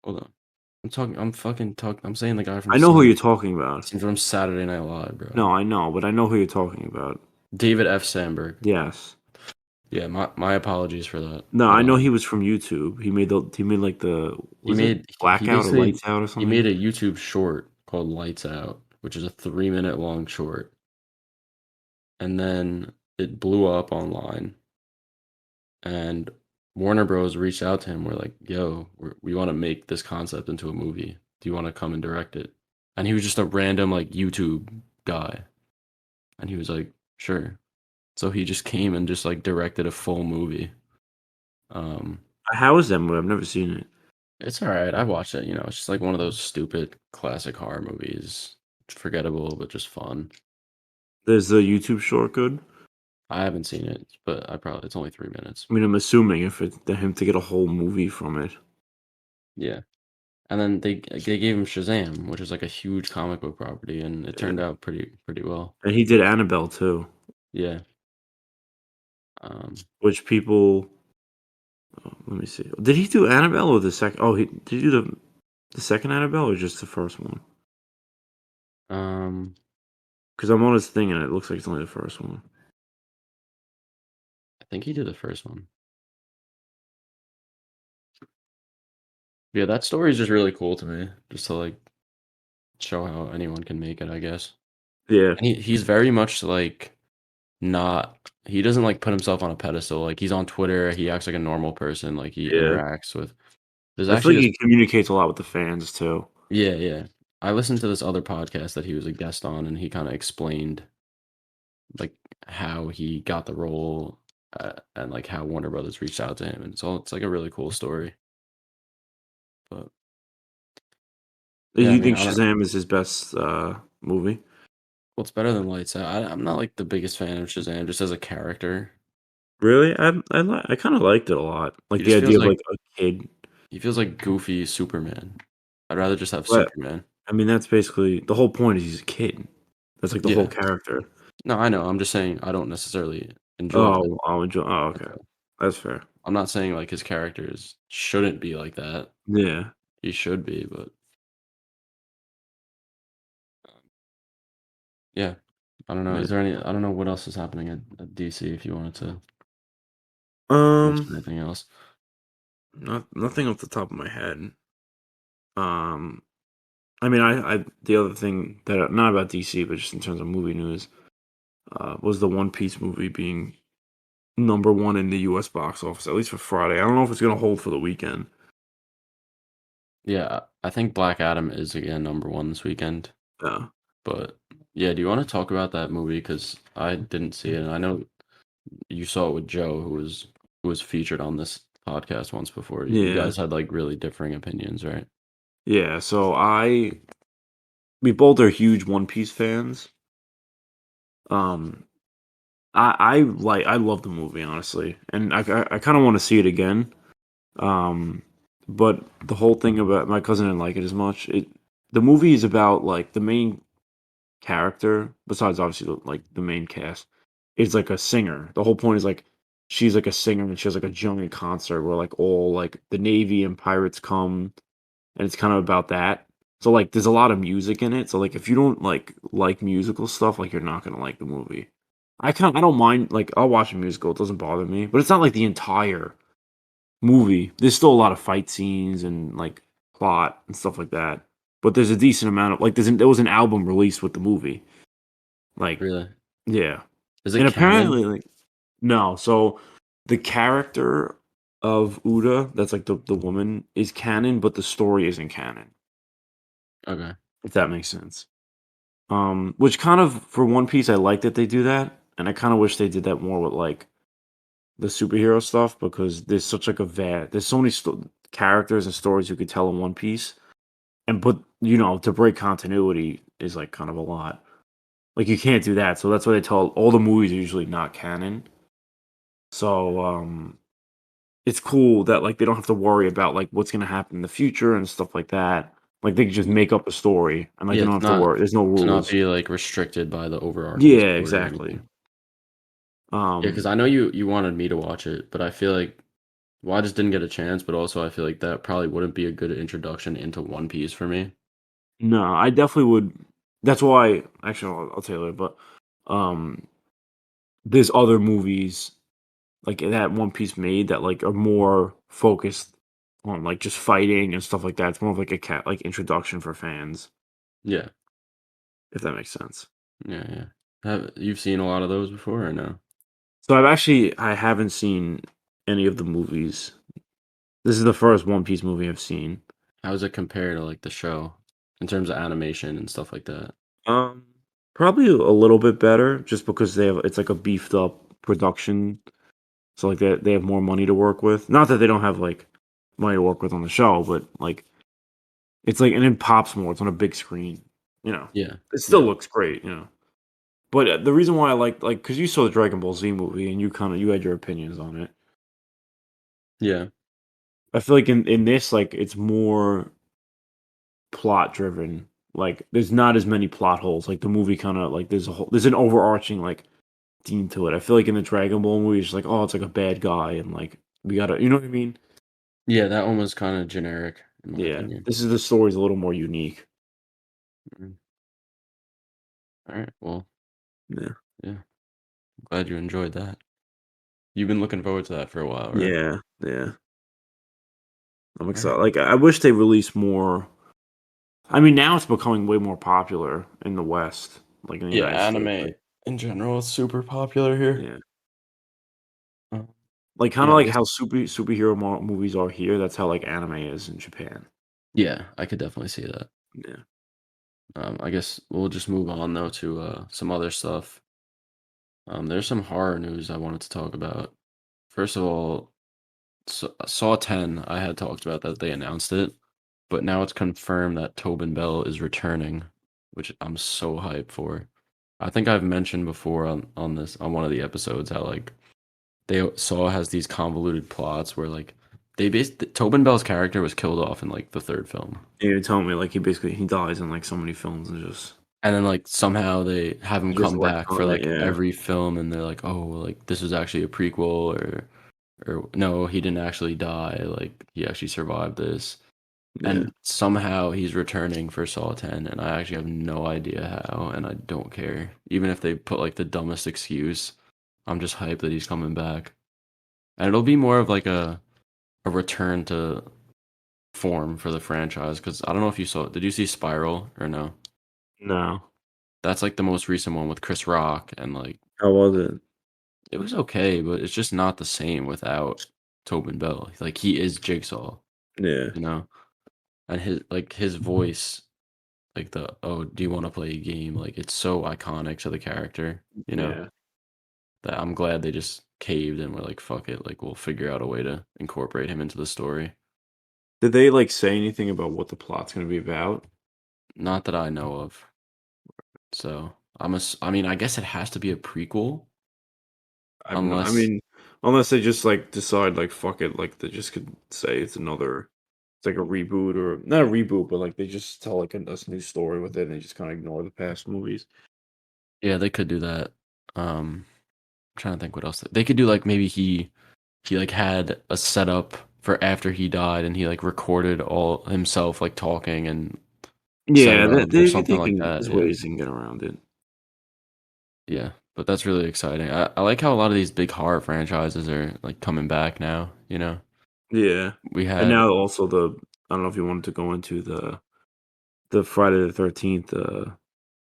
A: Hold on. I'm fucking talking. I'm saying the guy from
B: I know who
A: Scene
B: you're talking about.
A: Scene from Saturday Night Live, bro.
B: No, I know, but I know who you're talking about.
A: David F. Sandberg.
B: Yes.
A: Yeah, my apologies for that,
B: No,
A: but,
B: I know he was from YouTube. He made, like, the
A: he
B: was it
A: made he
B: Blackout or
A: basically
B: Lights Out or
A: he
B: something?
A: made a YouTube short called Lights Out, which is a 3-minute long short, and then it blew up online, and Warner Bros. Reached out to him, we're like, "Yo, we wanna make this concept into a movie. Do you wanna come and direct it?" And he was just a random, like, YouTube guy, and he was like, "Sure." So he just came and just, like, directed a full movie. Um,
B: How is that movie? I've never seen it.
A: it's alright, I watched it, it's just like one of those stupid classic horror movies. Forgettable, but just fun.
B: There's the YouTube short good?
A: I haven't seen it, but it's only 3 minutes.
B: I mean, I'm assuming if it's him to get a whole movie from it.
A: Yeah, and then they gave him Shazam, which is like a huge comic book property, and it turned
B: Yeah.
A: out pretty well.
B: And he did Annabelle too,
A: Yeah, um,
B: which people let me see. Did he do Annabelle or the second? Oh, he did he do the second Annabelle or just the first one?
A: um,
B: Because I'm on his thing and it looks like it's only the first one.
A: I think he did the first one. Yeah, that story is just really cool to me, just to, like, show how anyone can make it, I guess.
B: Yeah,
A: And he's very much, like, not he doesn't, like, put himself on a pedestal, like, he's on Twitter, he acts like a normal person, like, he
B: yeah.
A: interacts with there's
B: I feel
A: actually
B: like
A: this
B: he communicates a lot with the fans too.
A: Yeah, yeah. I listened to this other podcast that he was a guest on, and he kinda explained, like, how he got the role, and, like, how Warner Brothers reached out to him, and it's, like, a really cool story, but,
B: Do
A: yeah, I
B: you
A: mean,
B: think
A: I don't
B: Shazam is his best movie?
A: what's better than Lights Out? I'm not, like, the biggest fan of Shazam just as a character.
B: Really? I kind of liked it a lot.
A: He
B: Like the
A: just
B: idea
A: feels
B: of
A: like
B: like a kid.
A: he feels like goofy Superman. I'd rather just have
B: But
A: Superman.
B: I mean, that's basically the whole point. Is he's a kid. That's like the whole
A: Yeah.
B: character.
A: No, I know, I'm just saying I don't necessarily enjoy
B: Oh,
A: it,
B: I'll enjoy. Oh,
A: that's
B: okay,
A: all.
B: that's fair.
A: I'm not saying, like, his characters shouldn't be like that.
B: Yeah.
A: He should be, but, um, yeah. I don't know,
B: Yeah.
A: is there any I don't know what else is happening at DC if you wanted to
B: Um,
A: mention anything else.
B: nothing off the top of my head. Um, I mean, I the other thing that not about DC, but just in terms of movie news, was the One Piece movie being number one in the U.S. box office, at least for Friday. I don't know if it's gonna hold for the weekend.
A: Yeah, I think Black Adam is again number 1 this weekend,
B: Yeah,
A: but, yeah, do you wanna talk about that movie? Because I didn't see it, and I know you saw it with Joe, who was featured on this podcast once before. You
B: yeah,
A: guys had, like, really differing opinions, right?
B: yeah. So we both are huge One Piece fans. Um, I love the movie honestly, and I kind of want to see it again. Um, but the whole thing about my cousin didn't like it as much. The movie is about like the main character, besides obviously like the main cast, is like a singer. The whole point is like she's like a singer and she has like a giant concert where like all like the Navy and pirates come, and it's kind of about that. So like there's a lot of music in it. So like if you don't like musical stuff, like you're not gonna like the movie. I don't mind like I'll watch a musical, it doesn't bother me, but it's not like the entire movie. There's still a lot of fight scenes and like plot and stuff like that. But there's a decent amount of like there was an album released with the movie. Like
A: Really?
B: yeah.
A: Is
B: And
A: it canon?
B: apparently like no, so the character of Uda, that's like the woman, is canon, but the story isn't canon.
A: Okay.
B: If that makes sense. Which kind of for One Piece I like that they do that, and I kind of wish they did that more with like the superhero stuff because there's so many characters and stories you could tell in One Piece, and put to break continuity is like kind of a lot. Like you can't do that, so that's why they tell all the movies are usually not canon. So it's cool that like they don't have to worry about like what's gonna happen in the future and stuff like that. Like they can just make up a story and like they
A: Yeah,
B: don't have to worry. There's no
A: to not
B: rules.
A: be, like, restricted by the overarching
B: Yeah,
A: story or
B: exactly.
A: anything. Yeah, because
B: Um,
A: I know you wanted me to watch it, but I feel like well, I just didn't get a chance, but also I feel like that probably wouldn't be a good introduction into One Piece for me.
B: no, I definitely would. That's why. Actually, I'll tell you later. But um, there's other movies like that One Piece made that like are more focused on like just fighting and stuff like that. It's more of like a cat like introduction for fans,
A: Yeah.
B: if that makes sense.
A: Yeah, yeah. Have you've seen a lot of those before or no?
B: So I haven't seen any of the movies. This is the first One Piece movie I've seen.
A: How does it compare to, like, the show in terms of animation and stuff like that?
B: Um, Probably a little bit better, just because it's like a beefed up production. So like they have more money to work with. Not that they don't have like money to work with on the show, but like it's like and it pops more. It's on a big screen. You know,
A: Yeah.
B: it still
A: Yeah.
B: looks great. You know, but the reason why I like because you saw the Dragon Ball Z movie and you had your opinions on it.
A: Yeah.
B: I feel like in this like it's more plot driven. Like there's not as many plot holes. Like the movie kind of like there's an overarching like theme to it. I feel like in the Dragon Ball movie, it's just like oh, it's like a bad guy and like we gotta, you know what I mean?
A: Yeah, that one was kinda generic, in my
B: Yeah,
A: opinion.
B: this is the story's a little more unique.
A: Mhm. Alright, well,
B: Yeah,
A: yeah, glad you enjoyed that. You've been looking forward to that for a while, right?
B: yeah, yeah. I'm excited.
A: Alright.
B: Like I wish they released more. I mean, now it's becoming way more popular in the West, like in the
A: Yeah,
B: United States.
A: anime
B: Like,
A: in general is super popular here.
B: yeah,
A: Uh,
B: like kind
A: yeah,
B: of
A: I
B: like
A: guess
B: how superhero movies are here. That's how like anime is in Japan.
A: yeah, I could definitely see that.
B: Yeah,
A: I guess we'll just move on though to, some other stuff. There's some horror news I wanted to talk about. First of all, Saw 10, I had talked about that they announced it, but now it's confirmed that Tobin Bell is returning, which I'm so hyped for. I think I've mentioned before on this on one of the episodes how like Saw has these convoluted plots where like Tobin Bell's character was killed off in like the third film.
B: you're telling me like he dies in like so many films and just
A: And then like somehow they have him
B: just
A: come
B: like
A: back for
B: on it.
A: like
B: Yeah,
A: every film and they're like, "Oh, like this was actually a prequel," or no, he didn't actually die, like he actually survived this.
B: yeah.
A: And somehow he's returning for Saw 10, and I actually have no idea how, and I don't care. Even if they put like the dumbest excuse, I'm just hyped that he's coming back. And it'll be more of like a return to form for the franchise because I don't know if you saw. Did you see Spiral or no?
B: No,
A: That's like the most recent one with Chris Rock, and like
B: how was it?
A: it was okay, but it's just not the same without Tobin Bell. Like he is Jigsaw,
B: Yeah,
A: you know, and his voice, like the "Oh, do you want to play a game?" Like it's so iconic to the character, you know,
B: yeah.
A: that I'm glad they just caved and were like, "Fuck it," like we'll figure out a way to incorporate him into the story.
B: Did they like say anything about what the plot's gonna be about?
A: Not that I know of. So I mean, I guess it has to be a prequel,
B: I
A: unless
B: mean, unless they just like decide like fuck it, like they just could say it's like a reboot or not a reboot, but like they just tell like a new story with it and they just kind of ignore the past movies.
A: yeah, they could do that. I'm trying to think what else they could do. Like maybe he like had a setup for after he died, and he like recorded all himself like talking and set
B: Yeah,
A: it up or something
B: they
A: like
B: can.
A: that.
B: There's
A: Yeah,
B: ways you can get around it.
A: yeah. But that's really exciting. I like how a lot of these big horror franchises are like coming back now. You know,
B: Yeah,
A: we
B: and
A: had
B: now also the I don't know if you wanted to go into the Friday the 13th.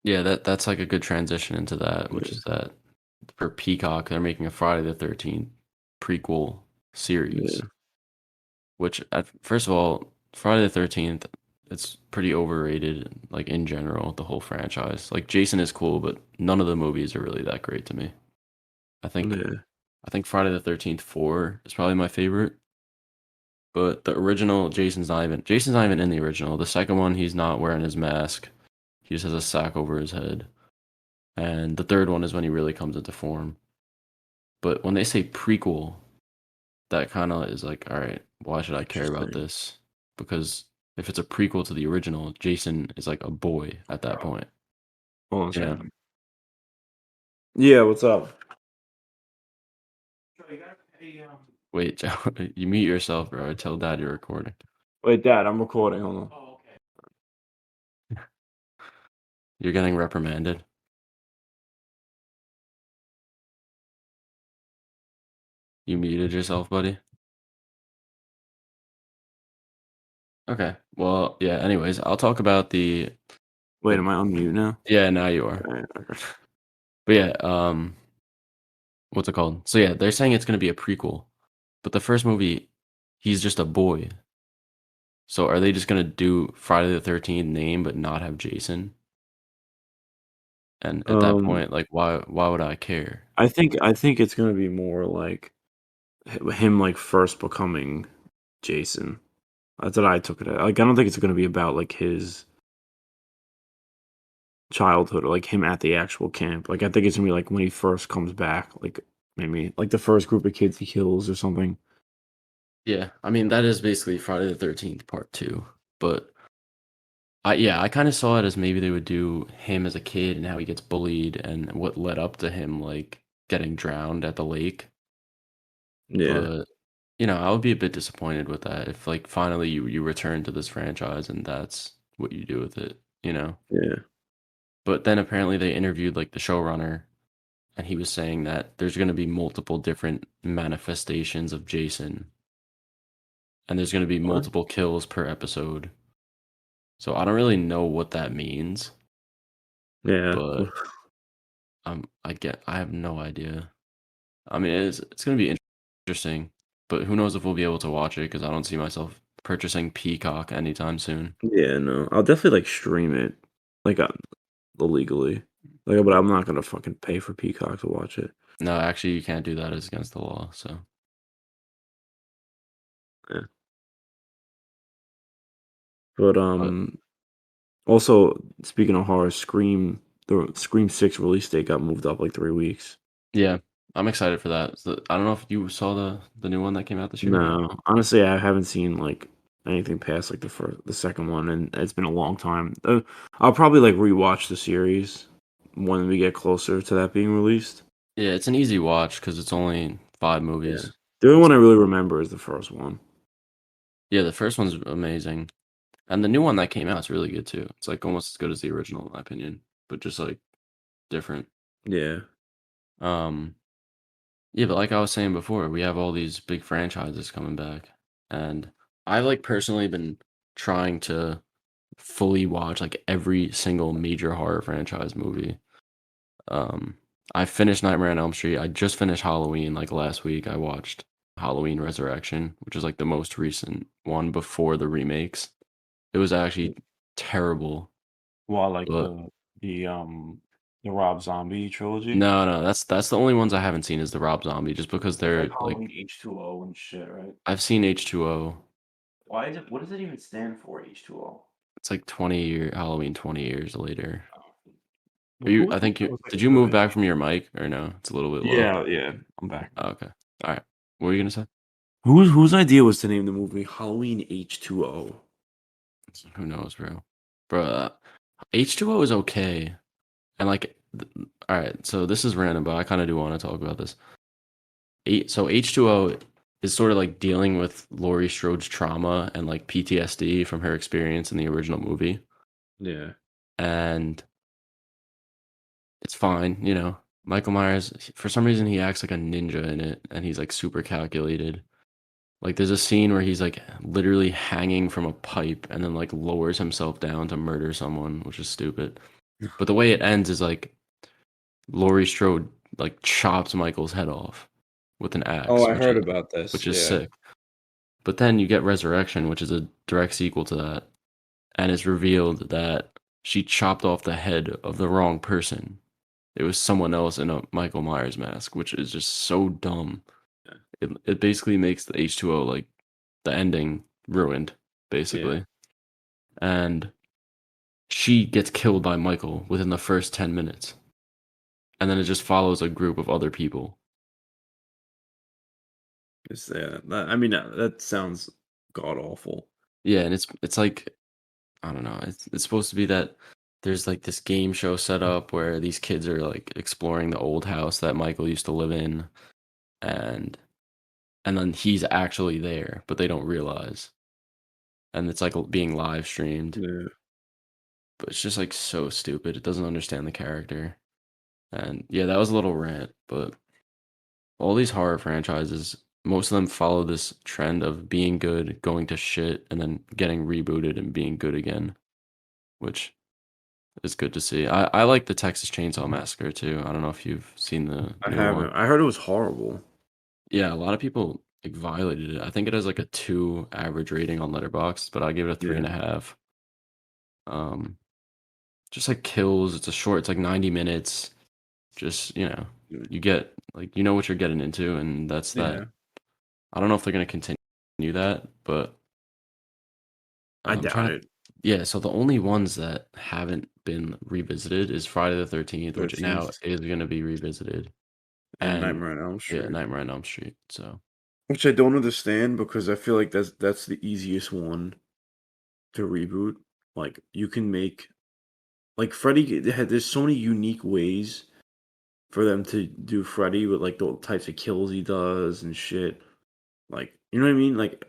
A: yeah that's like a good transition into that, which
B: Yeah,
A: is that for Peacock they're making a Friday the 13th prequel series.
B: yeah,
A: Which at first of all, Friday the 13th, it's pretty overrated, like in general, the whole franchise. Like Jason is cool, but none of the movies are really that great to me. I think
B: yeah,
A: I think Friday the 13th 4 is probably my favorite. But the original Jason's not even in the original. The second one, he's not wearing his mask. He just has a sack over his head. And the third one is when he really comes into form. But when they say prequel, that kind of is like, all right, why should I care about
B: interesting.
A: this? Because if it's a prequel to the original, Jason is like a boy at that point,
B: Hold on a
A: you know?
B: second. Yeah, what's up?
A: Wait, Joe, you mute yourself, bro. I tell dad you're recording.
B: Wait, Dad, I'm recording. Hold on.
A: You're getting reprimanded. You muted yourself, buddy? Okay. Well, yeah, anyways, I'll talk about
B: Wait,
A: the
B: am I on mute now?
A: yeah, now you are.
B: Alright, okay.
A: But yeah, what's it called? So yeah, they're saying it's gonna be a prequel, but the first movie, he's just a boy. So are they just gonna do Friday the 13th name but not have Jason? And at that
B: Um,
A: point, like, why would I care?
B: I think it's gonna be more like him, like, first becoming Jason. That's what I took it as. Like, I don't think it's gonna be about, like, his childhood or, like, him at the actual camp. Like, I think it's gonna be, like, when he first comes back, like, maybe, like, the first group of kids he kills or something.
A: Yeah, I mean, that is basically Friday the 13th part 2, but I kinda saw it as maybe they would do him as a kid and how he gets bullied and what led up to him, like, getting drowned at the lake,
B: Yeah,
A: but, I would be a bit disappointed with that if, like, finally you return to this franchise and that's what you do with it, you know?
B: yeah.
A: But then apparently they interviewed, like, the showrunner, and he was saying that there's gonna be multiple different manifestations of Jason, and there's gonna be
B: What?
A: multiple kills per episode. So I don't really know what that means,
B: Yeah.
A: but I have no idea. I mean, it's gonna be interesting, but who knows if we'll be able to watch it because I don't see myself purchasing Peacock anytime soon.
B: Yeah, no. I'll definitely, like, stream it, like, illegally. Like, but I'm not gonna fucking pay for Peacock to watch it.
A: No, actually, you can't do that. It's against the law. So,
B: Yeah. But,
A: but
B: also, speaking of horror, the Scream 6 release date got moved up, like, 3 weeks.
A: yeah, I'm excited for that. So, I don't know if you saw the new one that came out this year.
B: No, honestly, I haven't seen, like, anything past, like, the second one, and it's been a long time. I'll probably, like, rewatch the series when we get closer to that being released.
A: Yeah, it's an easy watch because it's only 5
B: Yeah.
A: movies.
B: The only one I
A: So,
B: really remember is the first one.
A: yeah, the first one's amazing, and the new one that came out is really good too. It's like almost as good as the original, in my opinion, but just like different.
B: Yeah.
A: Um, Yeah, but like I was saying before, we have all these big franchises coming back. And I've like personally been trying to fully watch like every single major horror franchise movie. Um I finished Nightmare on Elm Street. I just finished Halloween like last week. I watched Halloween Resurrection, which is like the most recent one before the remakes. It was actually terrible,
B: Well, like
A: but
B: the Rob Zombie trilogy?
A: no, no, that's the only ones I haven't seen is the Rob Zombie just because
B: It's like
A: they're like
B: Halloween H2O and shit, right?
A: I've seen H2O.
B: Why is it what does it even stand for, H2O?
A: It's like 20 years later. Are
B: Well,
A: you
B: who
A: I
B: was it
A: think
B: that
A: you
B: was, like,
A: did you move
B: good?
A: back from your mic or no? It's a little bit low.
B: Yeah, yeah, I'm back
A: Oh,
B: now.
A: okay. Alright. What were you gonna say?
B: Whose idea was to name the movie Halloween H2O?
A: Who knows, bro? Bro, H2O is okay. And like alright, so this is random, but I kind of do want to talk about this. So H2O is sort of like dealing with Laurie Strode's trauma and like PTSD from her experience in the original movie.
B: Yeah.
A: And it's fine, Michael Myers, for some reason, he acts like a ninja in it, and he's like super calculated. Like, there's a scene where he's like literally hanging from a pipe and then like lowers himself down to murder someone, which is stupid. But the way it ends is like Laurie Strode like chops Michael's head off with an
B: Oh,
A: axe,
B: I
A: which is
B: heard about this,
A: which is
B: yeah.
A: sick. But then you get Resurrection, which is a direct sequel to that, and it's revealed that she chopped off the head of the wrong person. It was someone else in a Michael Myers mask, which is just so dumb.
B: Yeah.
A: It basically makes the H2O like the ending ruined,
B: Yeah.
A: basically. And she gets killed by Michael within the first 10 minutes. And then it just follows a group of other people.
B: I mean, that sounds god awful.
A: Yeah, and it's like I don't know. It's supposed to be that there's like this game show set up where these kids are like exploring the old house that Michael used to live in and and then he's actually there, but they don't realize. And it's like being live streamed.
B: Yeah.
A: But it's just like so stupid. It doesn't understand the character. And yeah, that was a little rant, but all these horror franchises, most of them follow this trend of being good, going to shit, and then getting rebooted and being good again, which is good to see. I like the Texas Chainsaw Massacre too. I don't know if you've seen the
B: I
A: new one.
B: haven't. I heard it was horrible.
A: Yeah, a lot of people like violated it. I think it has like a 2 average rating on Letterboxd, but I give it a
B: Yeah.
A: 3.5. Um, just like kills. It's like 90 minutes. Just, you get like you know what you're getting into, and that's that.
B: Yeah.
A: I don't know if they're gonna continue that, but
B: I
A: I'm
B: doubt
A: trying to.
B: it.
A: Yeah, so the only ones that haven't been revisited is Friday the 13th, which now
B: 13th
A: is gonna be revisited,
B: and
A: and
B: Nightmare on Elm
A: yeah,
B: Street.
A: Nightmare on Elm Street. So
B: Which I don't understand because I feel like that's the easiest one to reboot. Like you can make like Freddy. There's so many unique ways for them to do Freddy with like the types of kills he does and shit. Like you know what I mean? Like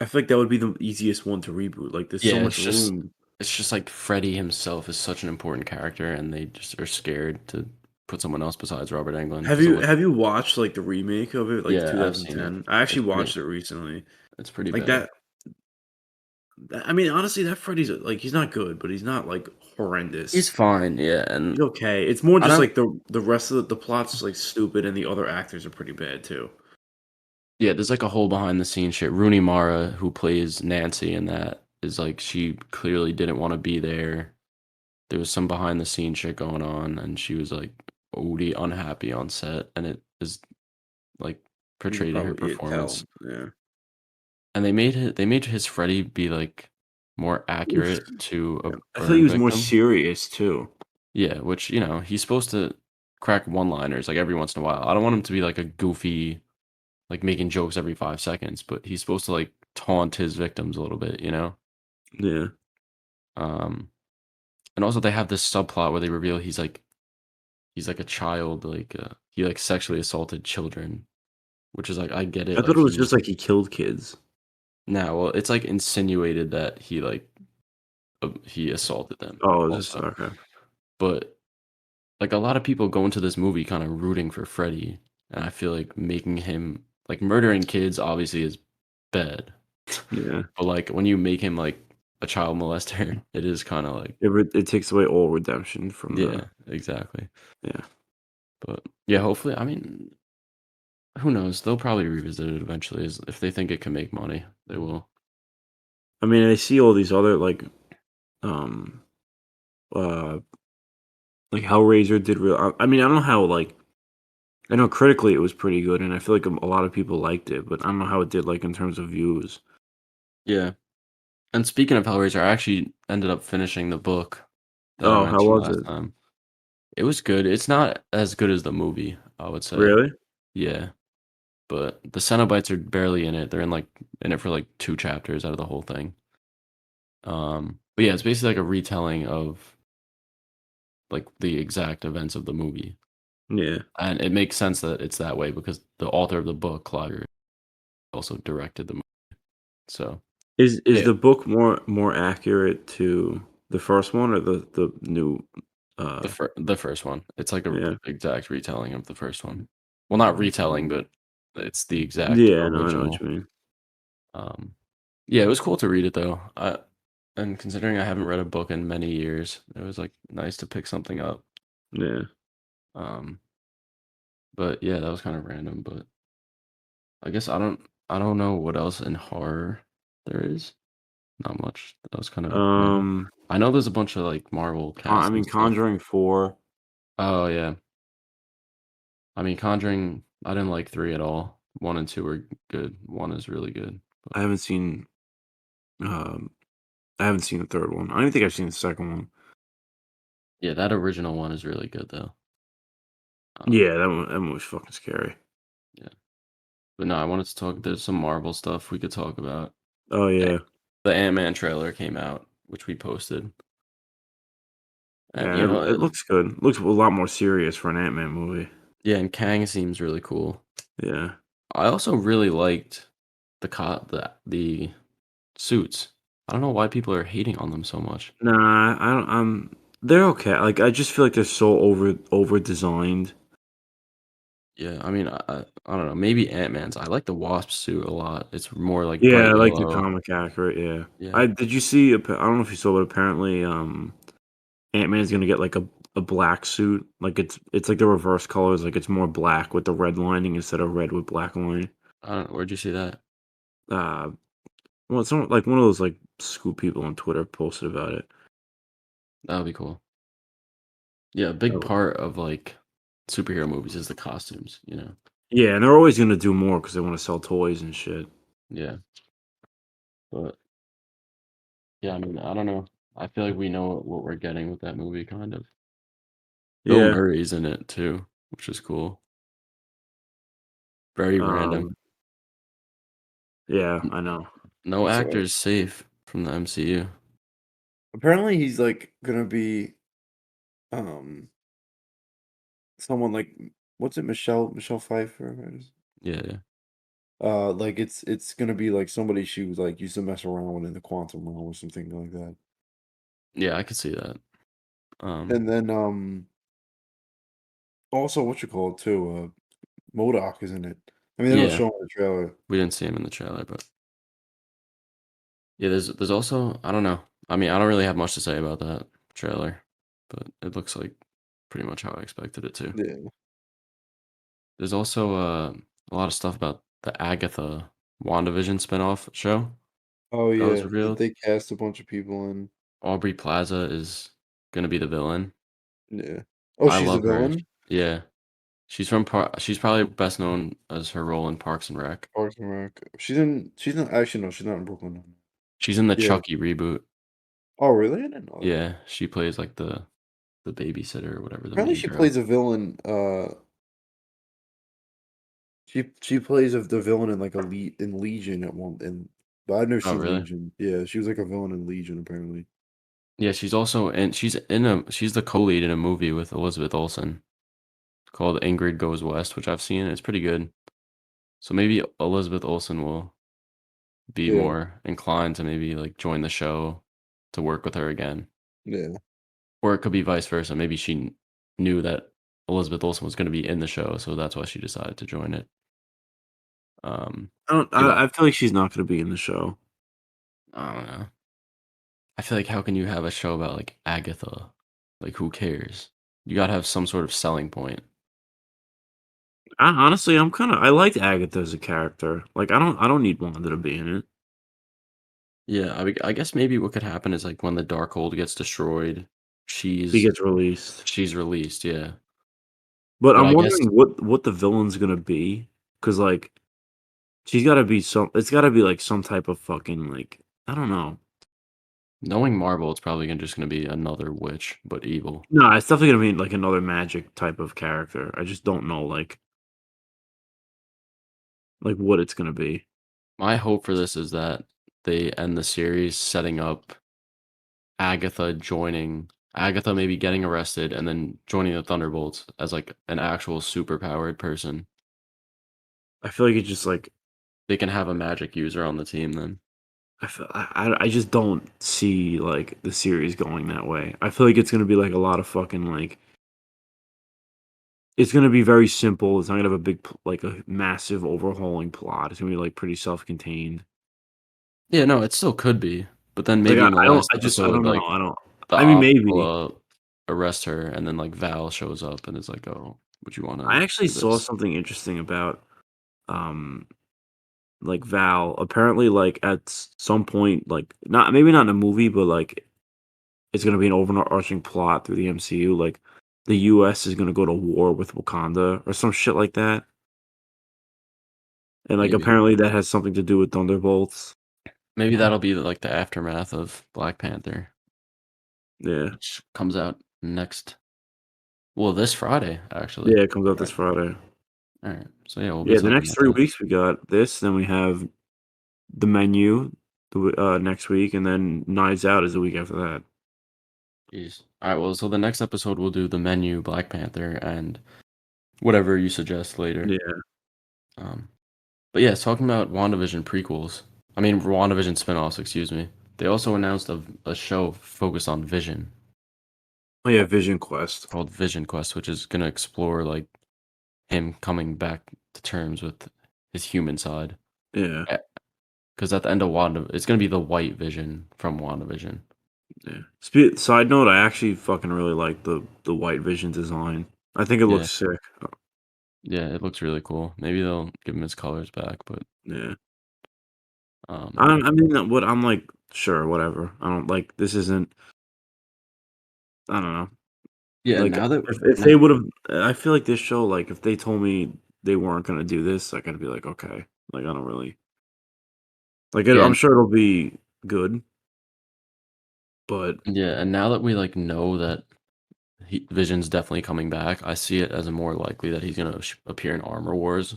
B: I feel like that would be the easiest one to reboot. Like there's so
A: yeah,
B: much room.
A: it's just like Freddy himself is such an important character, and they just are scared to put someone else besides Robert Englund
B: Have
A: because of
B: you
A: what.
B: have you watched like the remake of it, like
A: Yeah, I've seen it.
B: 2010? I
A: It's
B: actually
A: pretty.
B: watched it recently.
A: It's pretty
B: Like
A: bad.
B: I mean, honestly, that Freddy's like he's not good, but he's not like
A: He's
B: horrendous.
A: fine, yeah,
B: He's
A: and
B: okay. It's more
A: I
B: just
A: don't.
B: like the rest of the plot's like stupid, and the other actors are pretty bad too.
A: Yeah, there's like a whole behind the scenes shit. Rooney Mara, who plays Nancy in that, is like she clearly didn't want to be there. There was some behind the scenes shit going on, and she was like OD unhappy on set, and it is like
B: You could
A: portrayed in her
B: probably tell.
A: performance.
B: Yeah.
A: And they made his Freddy be like more
B: Oof.
A: accurate to a
B: Yeah. I thought he
A: burn
B: was more
A: victim.
B: serious too.
A: Yeah, which he's supposed to crack one-liners like every once in a while. I don't want him to be like a goofy, like making jokes every 5 seconds, but he's supposed to like taunt his victims a little bit.
B: Yeah.
A: Um, and also they have this subplot where they reveal he's like a child, like he like sexually assaulted children, which is like I get it,
B: I thought
A: like
B: it was just like he killed kids.
A: now well it's like insinuated that he assaulted them
B: Oh, is this
A: also,
B: okay?
A: but like a lot of people go into this movie kind of rooting for Freddy, and I feel like making him like murdering kids obviously is bad,
B: Yeah.
A: but like when you make him like a child molester, it is kind of like
B: It takes away all redemption from the
A: yeah, exactly.
B: yeah.
A: But yeah, hopefully, I mean, who knows? They'll probably revisit it eventually. If they think it can make money, they will.
B: I mean, I see all these other um uh like Hellraiser did real. I mean, I don't know how like I know critically it was pretty good, and I feel like a lot of people liked it, but I don't know how it did like in terms of views.
A: Yeah. And speaking of Hellraiser, I actually ended up finishing the book that I
B: Oh, how
A: mentioned
B: was
A: last
B: it?
A: time. It was good. It's not as good as the movie, I would say.
B: Really?
A: Yeah. But the Cenobites are barely in it. They're in it for like 2 chapters out of the whole thing. But yeah, it's basically like a retelling of like the exact events of the movie.
B: Yeah.
A: And it makes sense that it's that way because the author of the book, Claudia, also directed the movie. So
B: Is
A: yeah,
B: the book more accurate to the first one or the new
A: the first one. It's like a
B: yeah.
A: exact retelling of the first one. Well, not retelling, but it's the exact
B: Yeah, no, I know what
A: original.
B: you mean.
A: Um, yeah, it was cool to read it though. And considering I haven't read a book in many years, it was like nice to pick something up.
B: Yeah.
A: Um, but yeah, that was kind of random. But I guess I don't know what else in horror there is. Not much. That was kind of random.
B: Um,
A: I know there's a bunch of like Marvel
B: I
A: cast and
B: mean
A: stuff.
B: Conjuring 4.
A: Oh yeah. I mean, Conjuring, I didn't like 3 at all. 1 and 2 are good. 1 is really good. But
B: I haven't seen um I haven't seen the third one. I don't even think I've seen the second one.
A: yeah, that original one is really good though. Um,
B: Yeah, that one was fucking scary.
A: yeah. But no, I wanted to talk. There's some Marvel stuff we could talk about.
B: Oh
A: Eh,
B: yeah.
A: The Ant-Man trailer came out, which we posted. And
B: Yeah, it looks good. Looks a lot more serious for an Ant-Man movie.
A: yeah, and Kang seems really cool.
B: Yeah.
A: I also really liked the suits. I don't know why people are hating on them so much.
B: Nah, I don't they're okay. Like I just feel like they're so over designed.
A: Yeah, I mean, I don't know, maybe Ant-Man's. I like the Wasp suit a lot. It's more, like,
B: Yeah,
A: bright
B: I like the
A: yellow.
B: comic accurate, yeah.
A: Yeah.
B: I did you see appa I don't know if you saw, but apparently, Ant-Man's gonna get, like, a black suit, like, it's like the reverse colors, like, it's more black with the red lining instead of red with black lining.
A: I don't know, where'd you see that?
B: Uh, well, it's not like, one of those, like, scoop people on Twitter posted about it.
A: That would be cool. Yeah, a big
B: Oh.
A: part of, like, superhero movies is the costumes, you know?
B: Yeah, and they're always gonna do more because they wanna sell toys and shit.
A: Yeah, but, yeah, I mean, I don't know. I feel like we know what we're getting with that movie, kind of. Bill
B: Yeah,
A: Murray's in it too, which is cool. Very random.
B: um, yeah, I know.
A: No
B: It's
A: actor
B: alright.
A: is safe from the MCU.
B: Apparently, he's, like, gonna be, um, someone like what's it, Michelle Pfeiffer? What is
A: Yeah, yeah.
B: like, it's gonna be, like, somebody she was, like, used to mess around with in the quantum realm or something like that.
A: Yeah, I could see that.
B: And then, also, what you call it too, MODOK is in it. I mean, they don't
A: Yeah,
B: show him in the trailer.
A: we didn't see him in the trailer, but yeah, there's also I don't know. I mean, I don't really have much to say about that trailer, but it looks like pretty much how I expected it to.
B: Yeah.
A: There's also a lot of stuff about the Agatha WandaVision spinoff show
B: Oh,
A: that was
B: yeah, that
A: revealed.
B: they cast a bunch of people in.
A: Aubrey Plaza is gonna be the villain.
B: Yeah. Oh,
A: I
B: she's the
A: love her.
B: villain?
A: Yeah, she's probably best known as her role in Parks and Rec.
B: Parks and Rec. She's not actually, no, she's not in Brooklyn Nine-Nine.
A: She's in the
B: Yeah.
A: Chucky reboot.
B: Oh, really? I didn't know that.
A: Yeah, she plays like the babysitter or whatever, the
B: Apparently,
A: main
B: she
A: girl.
B: plays a villain, she plays of the villain in, like, a Le in Legion at one and but I've never
A: Oh,
B: seen
A: really?
B: Legion. Yeah, she was, like, a villain in Legion, apparently.
A: Yeah, she's the co-lead in a movie with Elizabeth Olsen called Ingrid Goes West, which I've seen. It's pretty good. So maybe Elizabeth Olsen will be
B: Yeah,
A: more inclined to maybe like join the show to work with her again.
B: yeah.
A: Or it could be vice versa. Maybe knew that Elizabeth Olsen was going to be in the show, so that's why she decided to join it. Um, yeah, but
B: I feel like she's not gonna be in the show.
A: I don't know. I feel like how can you have a show about like Agatha? Like who cares? You gotta have some sort of selling point.
B: Honestly, I liked Agatha as a character. Like, I don't need Wanda to be in it.
A: Yeah, I guess maybe what could happen is like when the Darkhold gets destroyed,
B: She
A: she's
B: gets released.
A: she's released. Yeah,
B: But
A: but
B: I'm
A: I guess
B: wondering what the villain's gonna be, because like, she's gotta be it's gotta be, like, some type of fucking, like, I don't know.
A: knowing Marvel, it's probably just gonna be another witch, but evil.
B: No, it's definitely gonna be, like, another magic type of character. I just don't know, like, what it's gonna be.
A: My hope for this is that they end the series setting up Agatha maybe getting arrested and then joining the Thunderbolts as like an actual superpowered person.
B: I feel like it's just, like
A: They can have a magic user on the team then.
B: I just don't see, like, the series going that way. I feel like it's gonna be, like, a lot of fucking, like it's gonna be very simple. It's not gonna have a big p like, a massive overhauling plot. It's gonna be, like, pretty self-contained.
A: Yeah, no, it still could be. But then
B: Like,
A: maybe in the last
B: I
A: episode,
B: don't know.
A: like the
B: I mean,
A: ops will
B: maybe.
A: arrest her and then like Val shows up and is like, "Oh, would you want
B: I
A: to
B: actually
A: do
B: saw
A: this?"
B: something interesting about, um, like, Val. Apparently, like, at some point, like, not maybe not in a movie, but, like, it's gonna be an overarching plot through the MCU, like, the US is gonna go to war with Wakanda or some shit like that, and, like,
A: Maybe.
B: apparently that has something to do with Thunderbolts.
A: Maybe that'll be like the aftermath of Black Panther,
B: Yeah.
A: which comes out next well, this Friday actually.
B: Yeah, it comes out this
A: Right.
B: Friday.
A: All right. So yeah, we'll be
B: Yeah, the
A: talking
B: next
A: about
B: 3
A: that.
B: weeks we got this, then we have The Menu next week, and then Knives Out is the week after that.
A: Jeez. All right, well, so the next episode we'll do the menu, Black Panther, and whatever you suggest later.
B: Yeah.
A: Um, but yeah, talking about WandaVision prequels. I mean, WandaVision spinoffs, excuse me. They also announced a show focused on Vision
B: Oh, yeah, Vision Quest.
A: called Vision Quest, which is going to explore like him coming back to terms with his human side.
B: Yeah,
A: Because at the end of Wanda, it's gonna be the White Vision from WandaVision.
B: yeah. Side note, I actually fucking really like the White Vision design. I think it
A: Yeah,
B: looks sick.
A: yeah, it looks really cool. Maybe they'll give him his colors back, but
B: Yeah.
A: um,
B: I mean, what I'm like, sure, whatever. I don't like this. Isn't I don't know.
A: yeah.
B: Like
A: Now that
B: if
A: now,
B: they would have, I feel like this show. Like if they told me they weren't gonna do this, like I'd be like, okay. Like I don't really like it.
A: yeah,
B: I'm sure it'll be good, but
A: yeah, and now that we like know that Vision's definitely coming back, I see it as a more likely that he's gonna appear in Armor Wars,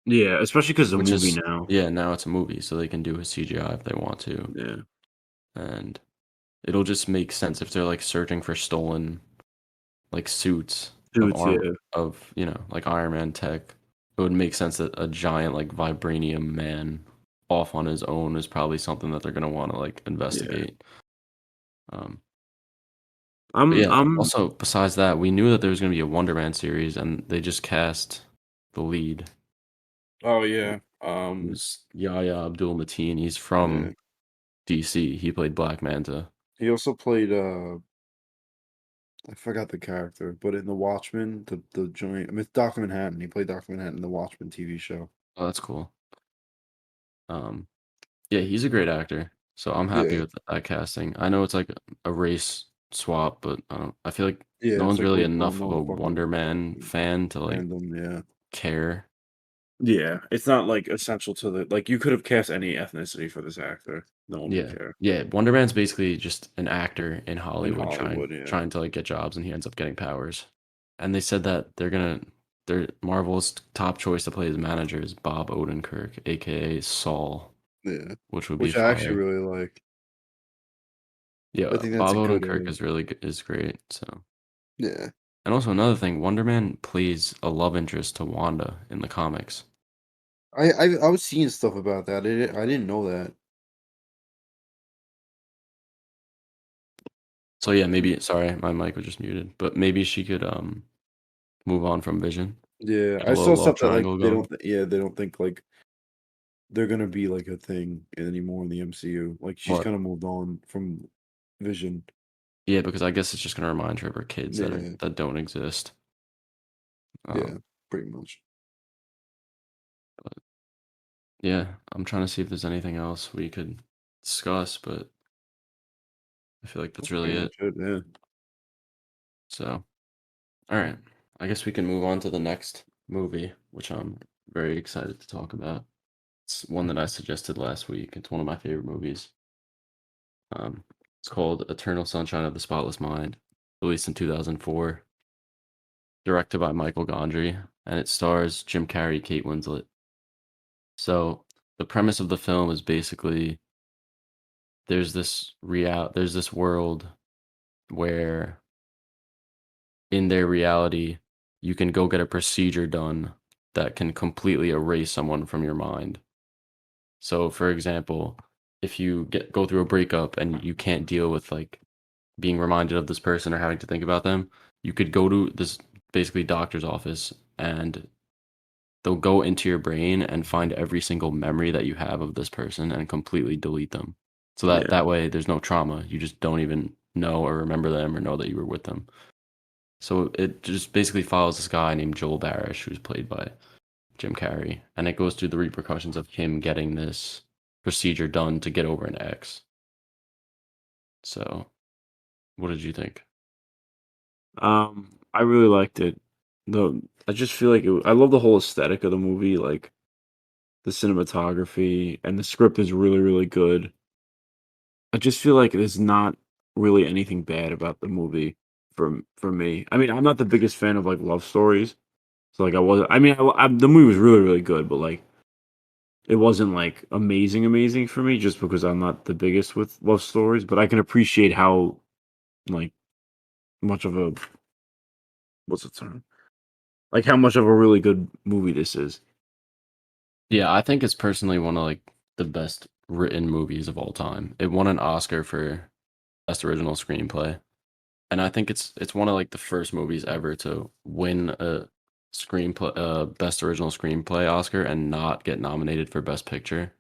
B: yeah, especially because the
A: which
B: movie
A: is
B: now.
A: yeah. Now it's a movie, so they can do his CGI if they want to,
B: Yeah,
A: and it'll just make sense if they're like searching for stolen like suits of
B: suits.
A: armor
B: Yeah,
A: of like Iron Man tech. It would make sense that a giant like vibranium man off on his own is probably something that they're gonna want to like
B: yeah.
A: investigate. Um, but
B: I'm
A: yeah,
B: I'm
A: also besides that, we knew that there was gonna be a Wonder Man series, and they just cast the lead.
B: Oh
A: It
B: yeah.
A: was Yahya Abdul Mateen. He's
B: Yeah.
A: from DC. He played Black Manta.
B: He also played I forgot the character, but in The Watchmen, the joint I mean Dr. Manhattan, he played Dr. Manhattan in the Watchmen TV show.
A: Oh, that's cool. Um, Yeah, he's a great actor, so I'm happy
B: Yeah.
A: with that casting. I know it's like a race swap, but I feel like
B: Yeah,
A: no
B: it's
A: one's
B: like
A: really
B: no
A: enough of a
B: motherfucking
A: Wonder Man fan to like
B: random, yeah.
A: care.
B: Yeah, it's not like essential to the like you could have cast any ethnicity for this actor. No one would
A: Yeah,
B: care.
A: yeah. Wonder Man's basically just an actor in
B: In
A: Hollywood trying
B: Hollywood, yeah.
A: trying to like get jobs, and he ends up getting powers. And they said that their Marvel's top choice to play his manager is Bob Odenkirk, aka Saul,
B: Yeah.
A: which would be
B: Which I actually
A: fire.
B: really like. I
A: Yeah,
B: think that's
A: Bob
B: a good
A: Odenkirk is is great. So.
B: yeah.
A: And also another thing, Wonder Man plays a love interest to Wanda in the comics.
B: I was seeing stuff about that. I didn't know that.
A: So yeah, maybe sorry, my mic was just muted, but maybe she could move on from Vision.
B: Yeah,
A: Get a
B: I
A: little
B: saw
A: love
B: stuff that like
A: triangle going.
B: they don't think like they're gonna be like a thing anymore in the MCU. Like she's
A: What?
B: kind of moved on from Vision.
A: Yeah, because I guess it's just gonna remind her of her kids
B: Yeah,
A: that don't exist.
B: yeah,
A: Um,
B: pretty much.
A: but yeah, I'm trying to see if there's anything else we could discuss, but I feel like that's
B: That's
A: really
B: pretty
A: it.
B: much it. Yeah.
A: So, all right, I guess we can move on to the next movie, which I'm very excited to talk about. It's one that I suggested last week. It's one of my favorite movies. It's called Eternal Sunshine of the Spotless Mind, released in 2004, directed by Michael Gondry, and it stars Jim Carrey, Kate Winslet. So the premise of the film is basically there's this world where in their reality you can go get a procedure done that can completely erase someone from your mind. So for example, if you go through a breakup and you can't deal with like being reminded of this person or having to think about them, you could go to this basically doctor's office and they'll go into your brain and find every single memory that you have of this person and completely delete them. So that
B: Yeah.
A: that way there's no trauma. You just don't even know or remember them or know that you were with them. So it just basically follows this guy named Joel Barish, who's played by Jim Carrey, and it goes through the repercussions of him getting this procedure done to get over an ex. So, what did you think?
B: I really liked it. The I just feel like I love the whole aesthetic of the movie, like the cinematography and the script is really, really good. I just feel like there's not really anything bad about the movie for me. I mean, I'm not the biggest fan of like love stories, so like I wasn't. I mean, the movie was really, really good, but like it wasn't like amazing, amazing for me just because I'm not the biggest with love stories. But I can appreciate how like much of a what's the term? Like how much of a really good movie this is.
A: Yeah, I think it's personally one of like the best written movies of all time. It won an Oscar for best original screenplay, and I think it's one of like the first movies ever to win screenplay, best original screenplay Oscar and not get nominated for Best Picture,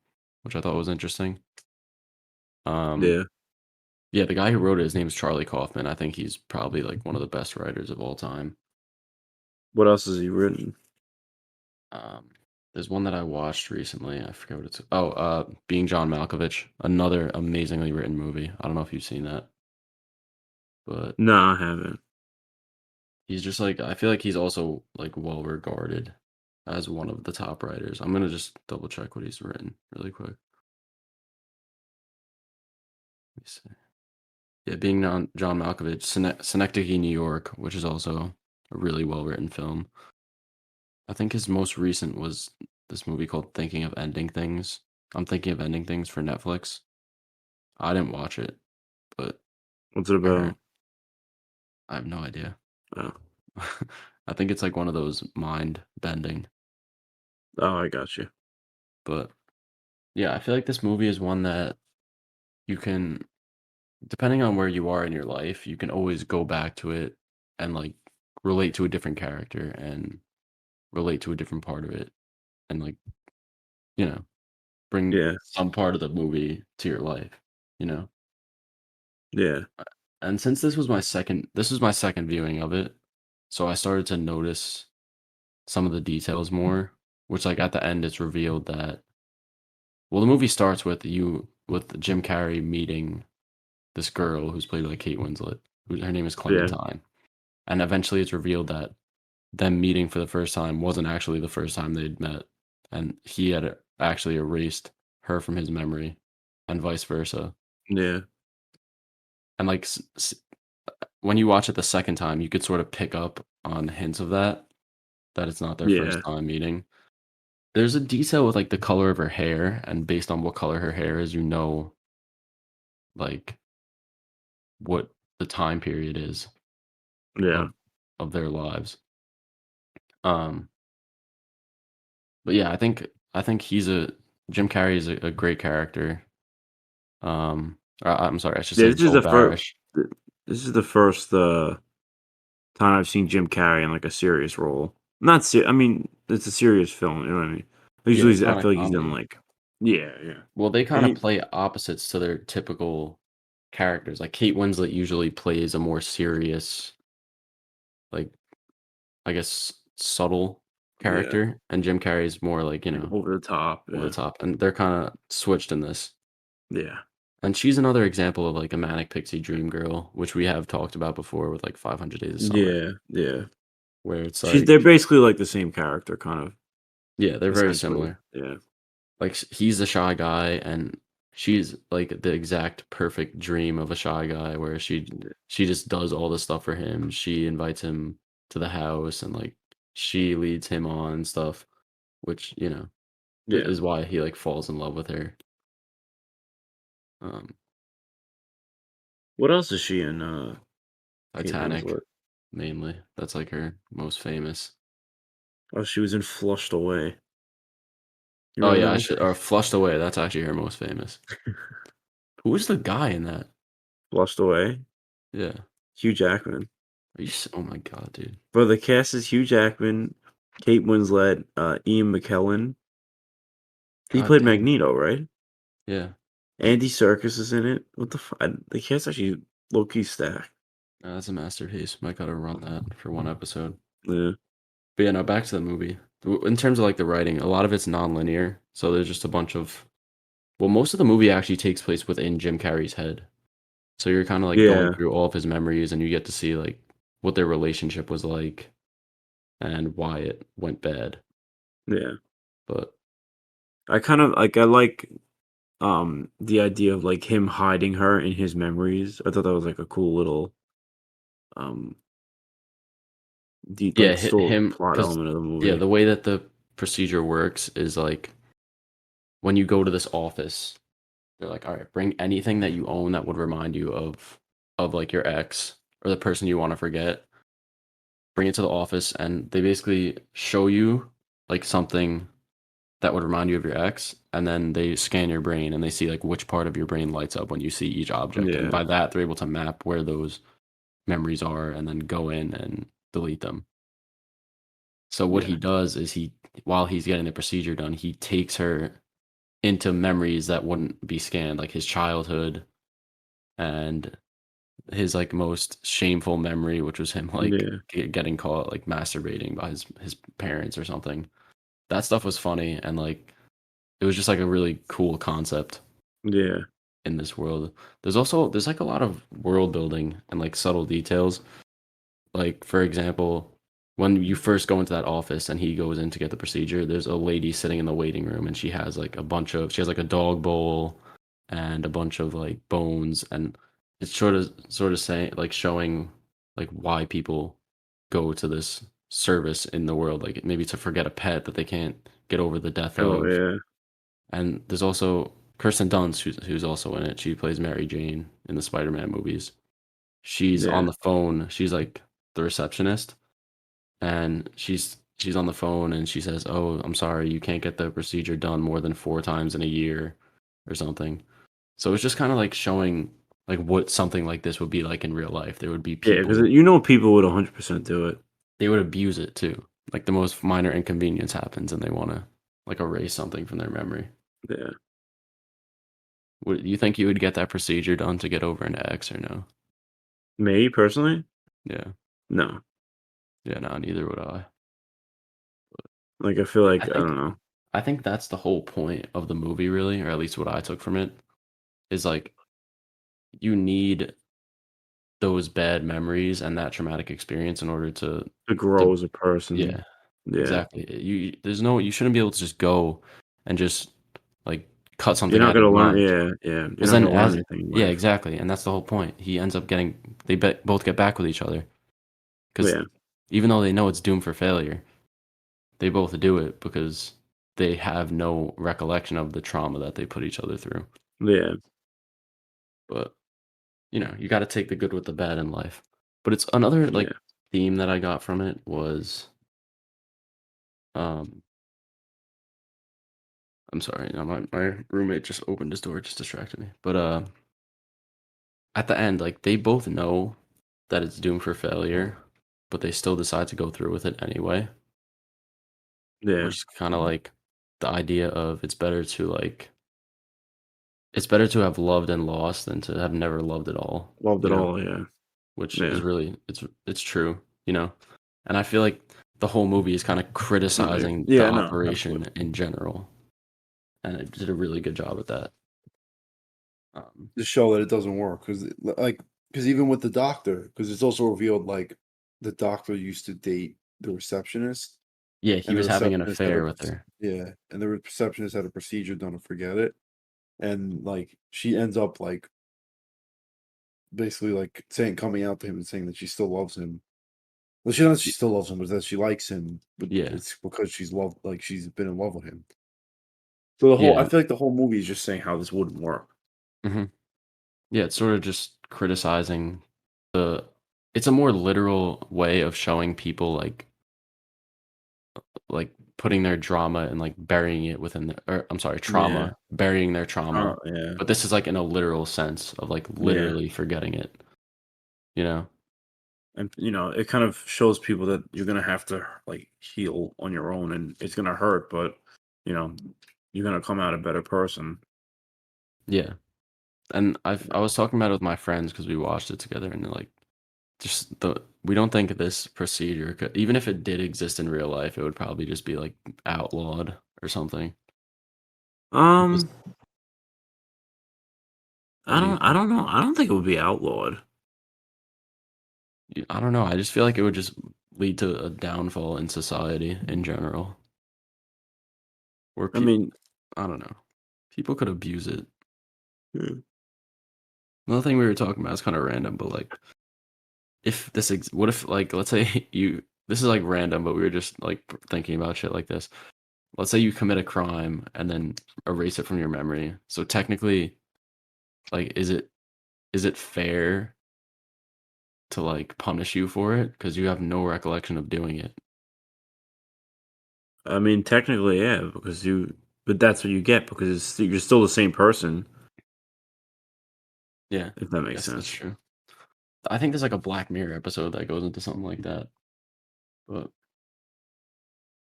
A: which I thought was interesting. Um,
B: Yeah.
A: yeah, the guy who wrote it, his name is Charlie Kaufman. I think he's probably like one of the best writers of all time.
B: What else has he written?
A: Um, there's one that I watched recently. I forget what it's. Oh, Being John Malkovich, another amazingly written movie. I don't know if you've seen that, but
B: No, I haven't.
A: he's just like I feel like he's also like well regarded as one of the top writers. I'm gonna just double check what he's written really quick. Let me see. Yeah, Being John Malkovich, Synecdoche, New York, which is also a really well written film. I think his most recent was this movie called Thinking of Ending Things. I'm Thinking of Ending Things for Netflix. I didn't watch it, but
B: What's it
A: I heard.
B: about?
A: I have no idea.
B: Oh,
A: I think it's like one of those mind bending.
B: oh, I got you.
A: But yeah, I feel like this movie is one that you can, depending on where you are in your life, you can always go back to it and like relate to a different character and relate to a different part of it and like, you know, bring
B: Yeah,
A: some part of the movie to your life, you know?
B: yeah,
A: And since this was my second viewing of it, so I started to notice some of the details more, which like at the end it's revealed that well the movie starts with Jim Carrey meeting this girl who's played by Kate Winslet, who her name is
B: yeah,
A: Clementine. And eventually it's revealed that them meeting for the first time wasn't actually the first time they'd met, and he had actually erased her from his memory, and vice versa.
B: yeah,
A: And like when you watch it the second time, you could sort of pick up on hints of that it's not their first
B: yeah,
A: time meeting. There's a detail with like the color of her hair, and based on what color her hair is, you know, like what the time period is
B: yeah.
A: of their lives. Um, but yeah, I think he's a Jim Carrey is a great character. I'm sorry, I should
B: Yeah,
A: say Joel Barish.
B: this is the first, time I've seen Jim Carrey in, like, a serious role. Not se I mean, it's a serious film, you know what I mean?
A: Yeah,
B: Usually,
A: it's
B: I
A: not a
B: feel like he's done,
A: comedy.
B: like yeah, yeah.
A: Well, they
B: And
A: kind of
B: he
A: play opposites to their typical characters. Like Kate Winslet usually plays a more serious, like I guess subtle
B: yeah,
A: character, and Jim Carrey's more like
B: like, over the top,
A: over the
B: yeah.
A: top, and they're kind of switched in this.
B: Yeah.
A: And she's another example of like a manic pixie dream girl, which we have talked about before with like 500 Days of Summer,
B: Yeah, yeah.
A: where it's
B: They're
A: like,
B: basically, like, the same character, kind of,
A: yeah, they're very
B: essentially.
A: similar.
B: Yeah,
A: Like he's the shy guy, and she's like the exact perfect dream of a shy guy, where
B: yeah,
A: she just does all the stuff for him. She invites him to the house, and like she leads him on and stuff, which
B: yeah.
A: is why he like falls in love with her. Um,
B: What else is she in, Kate
A: Titanic
B: Winslet?
A: mainly. That's like her most famous.
B: Oh, she was in Flushed Away. You
A: Oh
B: remember
A: yeah, I
B: that
A: should
B: movie?
A: or Flushed Away. That's actually her most famous. Who was the guy in that?
B: Flushed Away?
A: Yeah.
B: Hugh Jackman.
A: Oh my god, dude.
B: Bro, the cast is Hugh Jackman, Kate Winslet, Ian McKellen. He
A: God
B: played
A: damn.
B: Magneto, right?
A: Yeah.
B: Andy Serkis is in it. What the fuck? The cast actually low-key stacked.
A: That's a masterpiece. Might gotta run that for one episode.
B: Yeah.
A: But yeah, no, back to the movie. In terms of like the writing, a lot of it's non-linear. So there's just a bunch of well, most of the movie actually takes place within Jim Carrey's head. So you're kind of like going
B: Yeah,
A: through all of his memories, and you get to see like what their relationship was like and why it went bad.
B: yeah.
A: But
B: I like, the idea of, like, him hiding her in his memories. I thought that was, like, a cool little, um,
A: yeah,
B: still
A: him
B: plot
A: because
B: element of the
A: yeah,
B: movie.
A: the way that the procedure works is like when you go to this office, they're like, all right, bring anything that you own that would remind you of like your ex or the person you want to forget. Bring it to the office, and they basically show you like something that would remind you of your ex, and then they scan your brain and they see like which part of your brain lights up when you see each object, and
B: Yeah.
A: by that they're able to map where those memories are and then go in and delete them. So what he
B: Yeah.
A: does is while he's getting the procedure done, he takes her into memories that wouldn't be scanned, like his childhood and his like most shameful memory, which was him like
B: Yeah.
A: getting caught like masturbating by his parents or something. That stuff was funny and like it was just like a really cool concept
B: Yeah.
A: in this world. There's like a lot of world building and like subtle details. Like for example, when you first go into that office and he goes in to get the procedure, there's a lady sitting in the waiting room and she has like a dog bowl and a bunch of like bones and it's sort of saying like showing like why people go to this service in the world, like maybe to forget a pet that they can't get over the death
B: Oh
A: of.
B: yeah.
A: And there's also Kirsten Dunst, who's also in it. She plays Mary Jane in the Spider-Man movies. She's on
B: Yeah.
A: the phone. She's like the receptionist, and she's on the phone, and she says, "Oh, I'm sorry, you can't get the procedure done more than 4 times in a year, or something." So it's just kind of like showing like what something like this would be like in real life. There would be
B: Yeah, because
A: people
B: people would 100% do it.
A: they would abuse it too. Like the most minor inconvenience happens, and they want to like erase something from their memory.
B: Yeah.
A: Would you think you would get that procedure done to get over an ex or no?
B: Me personally?
A: Yeah.
B: No.
A: Yeah, no, neither would I.
B: Like I feel
A: Like,
B: like I don't know.
A: I think that's the whole point of the movie really, or at least what I took from it, is like you need those bad memories and that traumatic experience in order
B: To
A: to
B: grow as a person.
A: yeah,
B: Yeah.
A: exactly. You shouldn't be able to just go and just like cut
B: You're
A: something
B: not
A: out of
B: gonna
A: your
B: learn,
A: mind.
B: yeah, yeah. You're
A: Because
B: not
A: then
B: gonna learn
A: as
B: anything in
A: yeah,
B: life.
A: exactly. And that's the whole point. He ends up getting both get back with each other because
B: Yeah.
A: even though they know it's doomed for failure, they both do it because they have no recollection of the trauma that they put each other through.
B: Yeah.
A: But, you gotta take the good with the bad in life. But it's another,
B: Yeah.
A: like, theme that I got from it was, um I'm sorry, no, my roommate just opened his door, just distracted me. But, at the end, like, they both know that it's doomed for failure, but they still decide to go through with it anyway,
B: Yeah.
A: which is kinda like the idea of it's better to have loved and lost than to have never loved at all,
B: Loved
A: you
B: it
A: know?
B: all, yeah.
A: Which is
B: Yeah.
A: really it's true, you know? And I feel like the whole movie is kinda
B: No,
A: criticizing the
B: yeah, no,
A: operation
B: absolutely.
A: in general, and it did a really good job at that. Um,
C: To show that it doesn't work because even with the doctor, because it's also revealed like the doctor used to date the receptionist,
A: yeah, he
C: and the
A: was having an
C: receptionist had
A: affair with her.
C: and the receptionist had a procedure done to forget it, and like she ends up like basically like saying coming out to him and saying that she still loves him. Well, she knows she
A: Y
C: still loves him, but that she likes him, but
A: yeah,
C: it's because she's been in love with him. So I
A: yeah,
C: feel like the whole movie is just saying how this wouldn't work.
A: mhm. Yeah, it's sorta just criticizing the it's a more literal way of showing people, putting their drama and, like, burying it within the or I'm sorry,
B: Yeah.
A: trauma, burying their trauma,
B: Yeah.
A: but this is, like, in a literal sense of, like,
B: Yeah.
A: literally forgetting it, you know?
B: And, it kind of shows people that you're gonna have to, like, heal on your own, and it's gonna hurt, but, you know, you're gonna come out a better person.
A: Yeah, and I
B: Yeah.
A: was talking about it with my friends because we watched it together, and they're like, just the we don't think this procedure could even if it did exist in real life, it would probably just be, like, outlawed or something, because
B: Um,
A: what do you
B: I
A: think?
B: don't know. I don't think it would be outlawed.
A: I don't know, I just feel like it would just lead to a downfall in society in general, where
B: I
A: people
B: mean,
A: I don't know, people could abuse it.
B: hmm,
A: Another thing we were talking about is kinda random, but, like, if this ex what if, like, let's say you this is, like, random, but we were just, like, thinking about shit like this. Let's say you commit a crime and then erase it from your memory. So technically, like, is it fair to, like, punish you for it? Because you have no recollection of doing it.
B: I mean, technically, yeah, but that's what you get because you're still the same person,
A: Yeah,
B: if that
A: I
B: makes
A: guess that's
B: sense.
A: true. I think there's, like, a Black Mirror episode that goes into something like that, but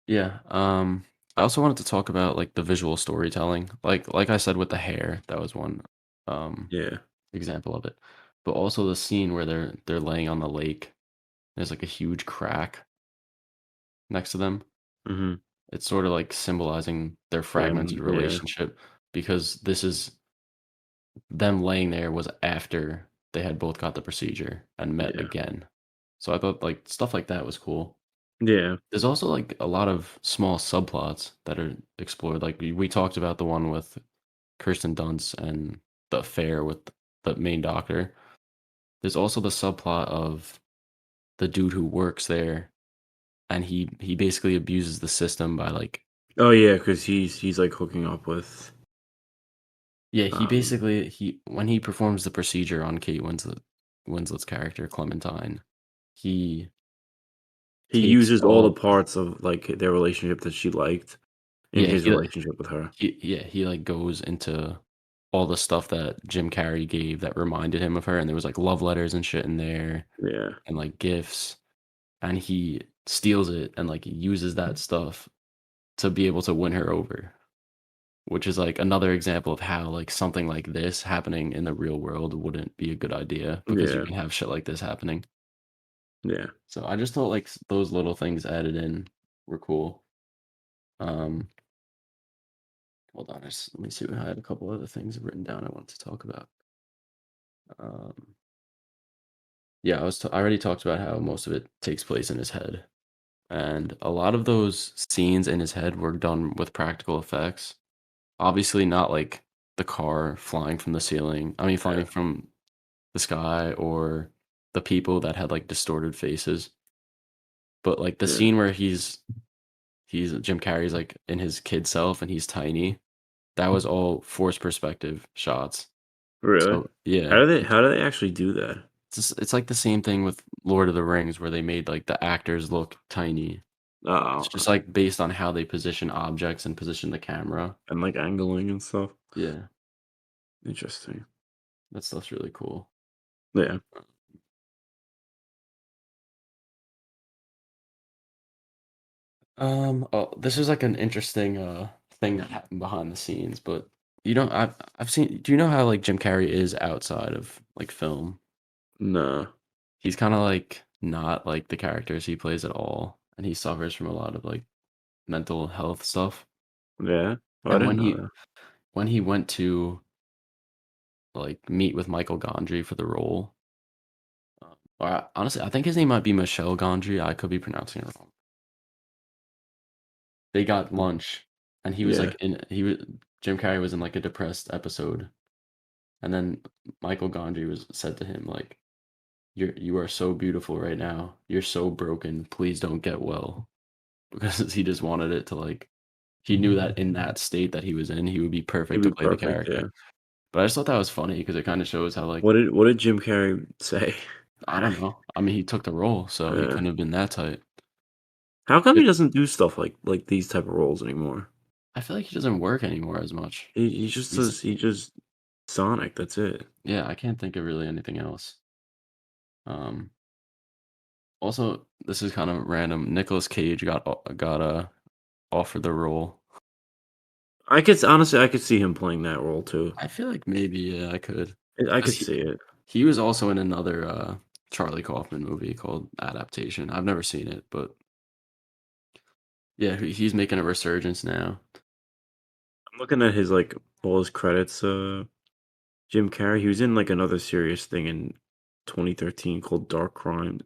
A: Yeah. I also wanted to talk about like the visual storytelling. Like I said with the hair, that was one um
B: Yeah.
A: example of it. But also the scene where they're laying on the lake. There's like a huge crack next to them.
B: Mhm.
A: It's sort of like symbolizing their
B: Them,
A: fragmented
B: yeah.
A: relationship because this is them laying there was after they had both got the procedure and met
B: Yeah.
A: again. So I thought like stuff like that was cool.
B: Yeah.
A: There's also like a lot of small subplots that are explored. Like we talked about the one with Kirsten Dunst and the affair with the main doctor. There's also the subplot of the dude who works there and he basically abuses the system by like
B: Oh, yeah, because he's, like, hooking up with,
A: yeah, he
B: um
A: basically he when he performs the procedure on Kate Winslet's character, Clementine, he
B: he
A: takes
B: uses all the
A: all
B: parts of, like, their relationship that she liked in
A: yeah,
B: his relationship with her.
A: he, like, goes into all the stuff that Jim Carrey gave that reminded him of her, and there was, like, love letters and shit in there
B: Yeah.
A: and, like, gifts, and he steals it and, like, uses that stuff to be able to win her over, which is, like, another example of how, like, something like this happening in the real world wouldn't be a good idea because you
B: Yeah.
A: can have shit like this happening.
B: Yeah.
A: So I just thought, like, those little things added in were cool. Um, hold on, let me see. I had a couple other things written down I wanted to talk about. Um, yeah, I already talked about how most of it takes place in his head, and a lot of those scenes in his head were done with practical effects. Obviously, not like the car flying from the ceiling. I mean,
B: Yeah.
A: flying from the sky or the people that had like distorted faces. But like the
B: Yeah.
A: scene where he's Jim Carrey's like in his kid self and he's tiny. That was all forced perspective shots.
B: Really?
A: So yeah,
B: How do they actually do that?
A: it's like the same thing with Lord of the Rings where they made like the actors look tiny. It's
B: Oh,
A: just like based on how they position objects and position the camera.
B: and, like, angling and stuff?
A: Yeah,
B: Interesting.
A: that stuff's really cool.
B: Yeah.
A: Oh, this is like an interesting thing that happened behind the scenes, but I've seen. Do you know how like Jim Carrey is outside of like film?
B: No.
A: He's kind of like not like the characters he plays at all, and he suffers from a lot of like mental health stuff.
B: Yeah? Oh, I
A: And
B: didn't know that.
A: when he went to like meet with Michael Gondry for the role, honestly, I think his name might be Michelle Gondry. I could be pronouncing it wrong. They got
B: Mm.
A: lunch, and he was
B: Yeah.
A: like in he was Jim Carrey was in like a depressed episode, and then Michael Gondry was said to him like, you are so beautiful right now. You're so broken. Please don't get well," because he just wanted it to like he knew that in that state that he was in, he would be
B: It'd
A: perfect to
B: be
A: play the
B: perfect, yeah.
A: character. But I just thought that was funny because it kind of shows how like
B: What did Jim Carrey say
A: I don't
B: back?
A: know. I mean, he took the role, so he
B: Yeah.
A: couldn't have been that tight.
B: How come
A: Yeah,
B: he doesn't do stuff like these type of roles anymore?
A: I feel like he doesn't work anymore as much.
B: He just
A: He's
B: does he just Sonic, that's it.
A: yeah, I can't think of really anything else. Um, Also, this is kind of random. Nicolas Cage got offered the role.
B: Honestly, I could see him playing that role too.
A: I feel like maybe yeah, I could,
B: I
A: because
B: could see it.
A: he was also in another Charlie Kaufman movie called Adaptation. I've never seen it, but yeah, he's making a resurgence now.
B: I'm looking at his, like, all his credits, Jim Carrey, he was in, like, another serious thing in 2016 called Dark Crimes.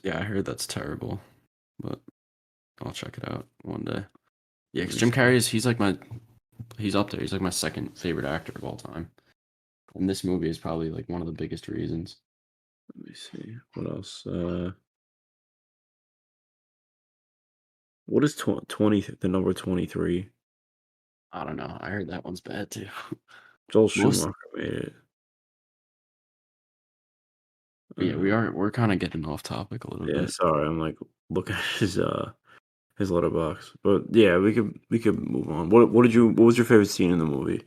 A: Yeah, I heard that's terrible, but I'll check it out one day. Yeah,
B: Let
A: because
B: me
A: Jim
B: see.
A: Carrey he's up there. He's like my second favorite actor of all time, and this movie is probably like one of the biggest reasons.
B: Let me see. What else? What is 20 the number 23?
A: I don't know. I heard that one's bad too.
B: Joel
A: Most
B: Schumacher made it.
A: But yeah,
B: Uh,
A: we're kind of getting off topic a little
B: yeah,
A: bit.
B: sorry, I'm, like, looking at his letterbox. But, yeah, we could move on. What was your favorite scene in the movie?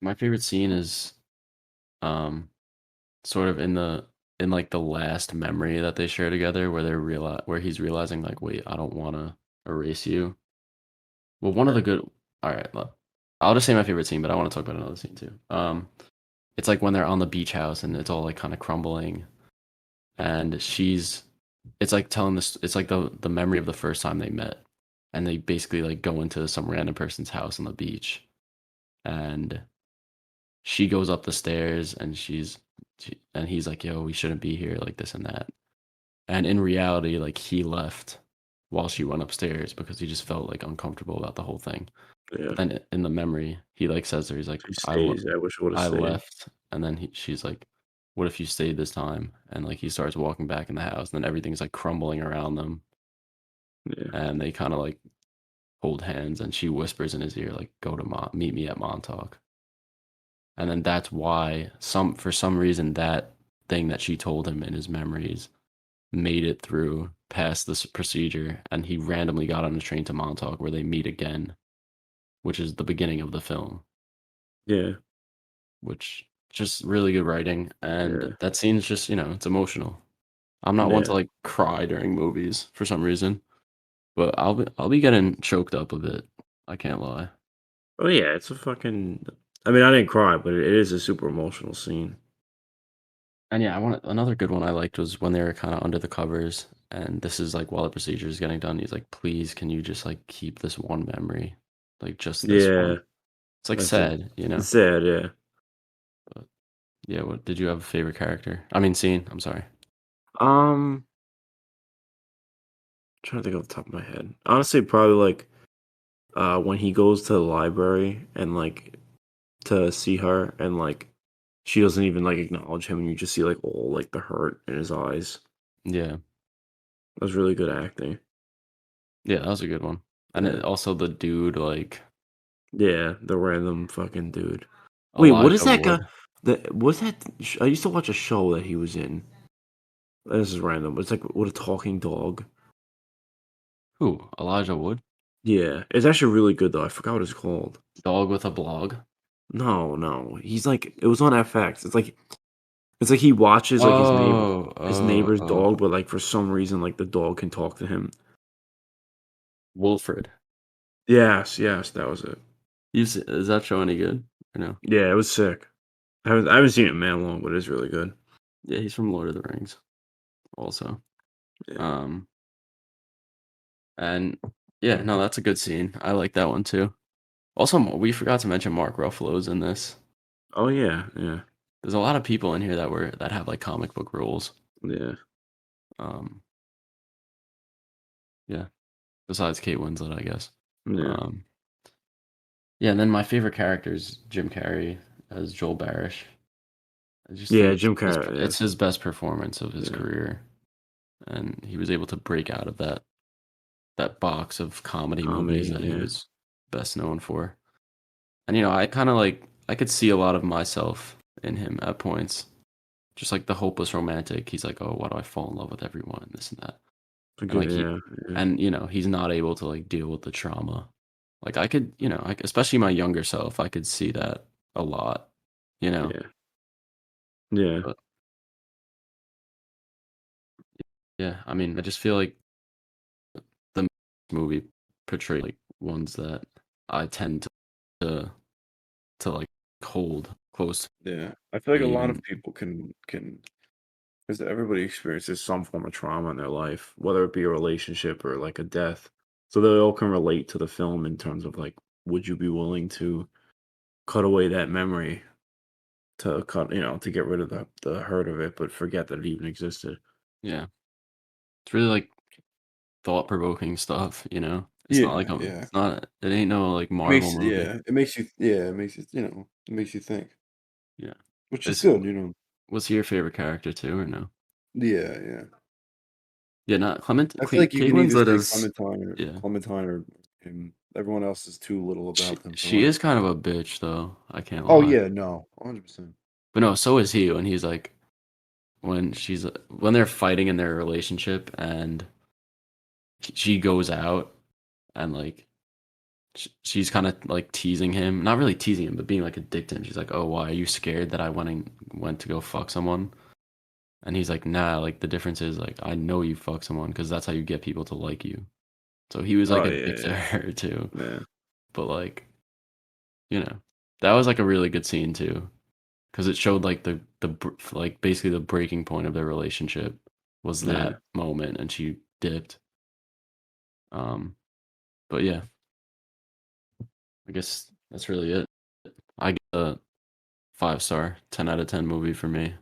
A: My favorite scene is um sort of in in like the last memory that they share together, where he's realizing like, wait, I don't want to erase you. Well, one of the
B: Right.
A: good. All right, look, I'll just say my favorite scene, but I want to talk about another scene too. It's like when they're on the beach house and it's all like kind of crumbling, and it's like telling this. It's like the memory of the first time they met, and they basically like go into some random person's house on the beach, and she goes up the stairs, and and he's like, "Yo, we shouldn't be here," like this and that. And in reality, like he left while she went upstairs because he just felt like uncomfortable about the whole thing.
B: Yeah.
A: But then in the memory, he like says to her, he's like,
B: She stays. I wish I would have
A: I
B: stayed.
A: left, and then she's like, "What if you stayed this time?" And like he starts walking back in the house, and then everything's like crumbling around them,
B: Yeah.
A: and they kind of like hold hands, and she whispers in his ear like, "Go to meet me at Montauk." And then that's why for some reason that thing that she told him in his memories made it through past this procedure, and he randomly got on a train to Montauk where they meet again, which is the beginning of the film,
B: Yeah.
A: which just really good writing. And
B: Yeah.
A: that scene's just, it's emotional. I'm not one to
B: Yeah.
A: like cry during movies for some reason, but I'll be getting choked up a bit. I can't lie.
B: Oh yeah, it's a fucking. I mean, I didn't cry, but it is a super emotional scene.
A: And yeah, another good one I liked was when they were kind of under the covers, and this is like while the procedure is getting done. He's like, "Please, can you just like keep this one memory, like just this one?"
B: Yeah,
A: It's like
B: that's it.
A: sad,
B: It's sad. Yeah.
A: But yeah, what did you have a favorite character? I mean, scene. I'm sorry.
B: Um, trying to think off the top of my head. Honestly, probably like when he goes to the library and like to see her and like she doesn't even like acknowledge him and you just see like all like the hurt in his eyes.
A: Yeah,
B: That was really good acting.
A: yeah, that was a good one. And
B: Yeah.
A: also the dude, like
B: Yeah, the random fucking dude. Wait, what is
A: Elijah
B: that guy?
A: Wood.
B: Was that? I used to watch a show that he was in. This is random, but it's like with a talking dog.
A: Who? Elijah Wood?
B: Yeah, it's actually really good though. I forgot what it's called.
A: Dog with a blog.
B: No, no, he's like it was on FX. It's like he watches like
A: Oh,
B: his
A: oh,
B: neighbor's
A: oh.
B: dog, but like for some reason like the dog can talk to him.
A: Wilfred.
B: Yes, yes, that was it.
A: Is that show any good? Or no?
B: Yeah, it was sick. I haven't seen it in man long, but it is really good.
A: Yeah, he's from Lord of the Rings, also.
B: Yeah.
A: Um, and yeah, no, that's a good scene. I like that one too. Also, we forgot to mention Mark Ruffalo's in this.
B: Oh yeah, yeah,
A: There's a lot of people in here that have like comic book roles.
B: yeah,
A: Um, yeah, besides Kate Winslet, I guess.
B: yeah,
A: Um, yeah, and then my favorite character is Jim Carrey as Joel Barish. I just think
B: yeah. Jim Carrey.
A: it's
B: Yes,
A: his best performance of his
B: yeah,
A: career, and he was able to break out of that box of comedy movies
B: comedy.
A: that he
B: Yeah,
A: was best known for. And I kind of I could see a lot of myself in him at points. Just like the hopeless romantic. He's like, "Oh, why do I fall in love with everyone and this and that?" And like
B: yeah, yeah,
A: he's not able to like deal with the trauma. Like I could, like especially my younger self, I could see that a lot, you know.
B: yeah, yeah,
A: But yeah, I mean, I just feel like the movie portrayed like ones that I tend to like hold close to
B: yeah. I feel like a
A: me
B: lot
A: even.
B: of people can because everybody experiences some form of trauma in their life, whether it be a relationship or like a death. So they all can relate to the film in terms of like, would you be willing to cut away that memory to to get rid of the hurt of it, but forget that it even existed.
A: Yeah, it's really like thought provoking stuff. It's not like
C: Yeah, yeah.
A: it ain't no like Marvel movie.
C: It makes you think,
A: Yeah,
C: which is
A: is
C: good.
A: was he your favorite character too or no?
C: Yeah, yeah.
A: Yeah, not
C: I feel like you
A: Kate
C: can either
A: Winslet
C: say
A: is yeah.
C: Clementine or him. Everyone else is too little
A: She
C: about them for
A: she
C: mine.
A: is kind of a bitch though. I can't
C: Oh
A: lie.
C: yeah, no, 100%.
A: But no, so is he when he's like when they're fighting in their relationship and she goes out and like she's kind of like teasing him, not really teasing him, but being like a dick to him. She's like, "Oh, why are you scared that I went to go fuck someone?" And he's like, nah, like the difference is like I know you fuck someone because that's how you get people to like you. So he was like
B: Oh
A: a
B: yeah,
A: dick to
B: yeah,
A: her too.
B: yeah,
A: But like, you know, that was like a really good scene too. Because it showed like like basically the breaking point of their relationship was
B: yeah.
A: that moment and she dipped. Um, but yeah, I guess that's really it. I get a 5 star, 10 out of 10 movie for me.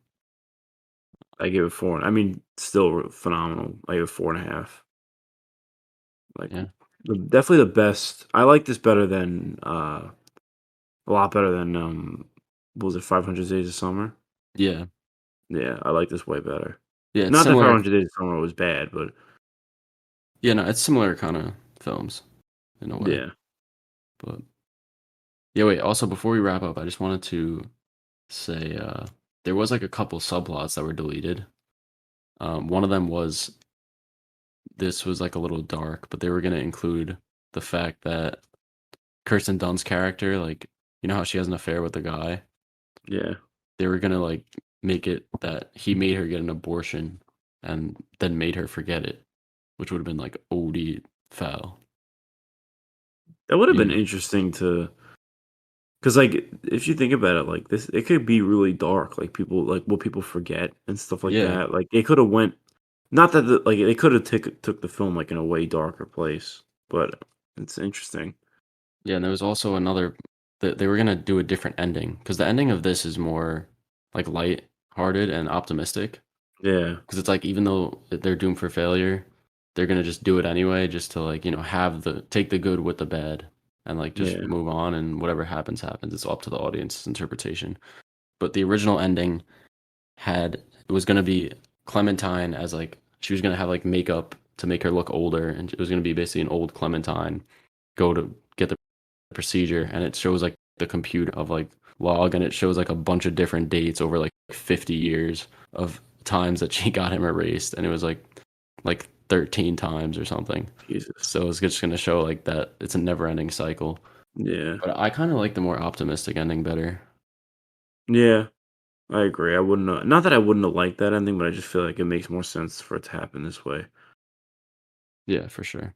B: I give it four. I mean, still phenomenal. I give it 4.5. Like,
A: Yeah.
B: definitely the best. I like this better than a lot better than what was it, 500 Days of Summer?
A: Yeah.
B: Yeah, I like this way better.
A: Yeah, it's
B: Not that
A: similar.
B: 500 Days of Summer was bad, but
A: Yeah, no, it's similar kind of films in a way.
B: yeah,
A: But yeah, wait, also before we wrap up, I just wanted to say there was like a couple subplots that were deleted. One of them was this was like a little dark, but they were gonna include the fact that Kirsten Dunst's character, like, you know how she has an affair with the guy?
B: yeah.
A: They were gonna like make it that he made her get an abortion and then made her forget it, which would have been like OD foul.
B: That would have
A: You
B: been
A: know?
B: interesting to, because like if you think about it, like this, it could be really dark. Like people, like what people forget and stuff like
A: Yeah.
B: that. Like they could have went, not that like they could have took the film like in a way darker place, but it's interesting.
A: Yeah, and there was also another that they were gonna do a different ending because the ending of this is more like light-hearted and optimistic.
B: Yeah,
A: Because it's like even though they're doomed for failure, they're gonna just do it anyway, just to like have the take the good with the bad and like just
B: yeah,
A: move on and whatever happens happens. It's up to the audience's interpretation. But the original ending had it was gonna be Clementine as like she was gonna have like makeup to make her look older, and it was gonna be basically an old Clementine go to get the procedure, and it shows like the computer of like log, and it shows like a bunch of different dates over like 50 years of times that she got him erased, and it was like 13 times or something.
B: Jesus.
A: So it's just gonna show like that it's a never-ending cycle.
B: Yeah,
A: But I kind of like the more optimistic ending better.
B: yeah. I agree. I wouldn't. Not that I wouldn't have liked that ending, but I just feel like it makes more sense for it to happen this way.
A: Yeah, for sure.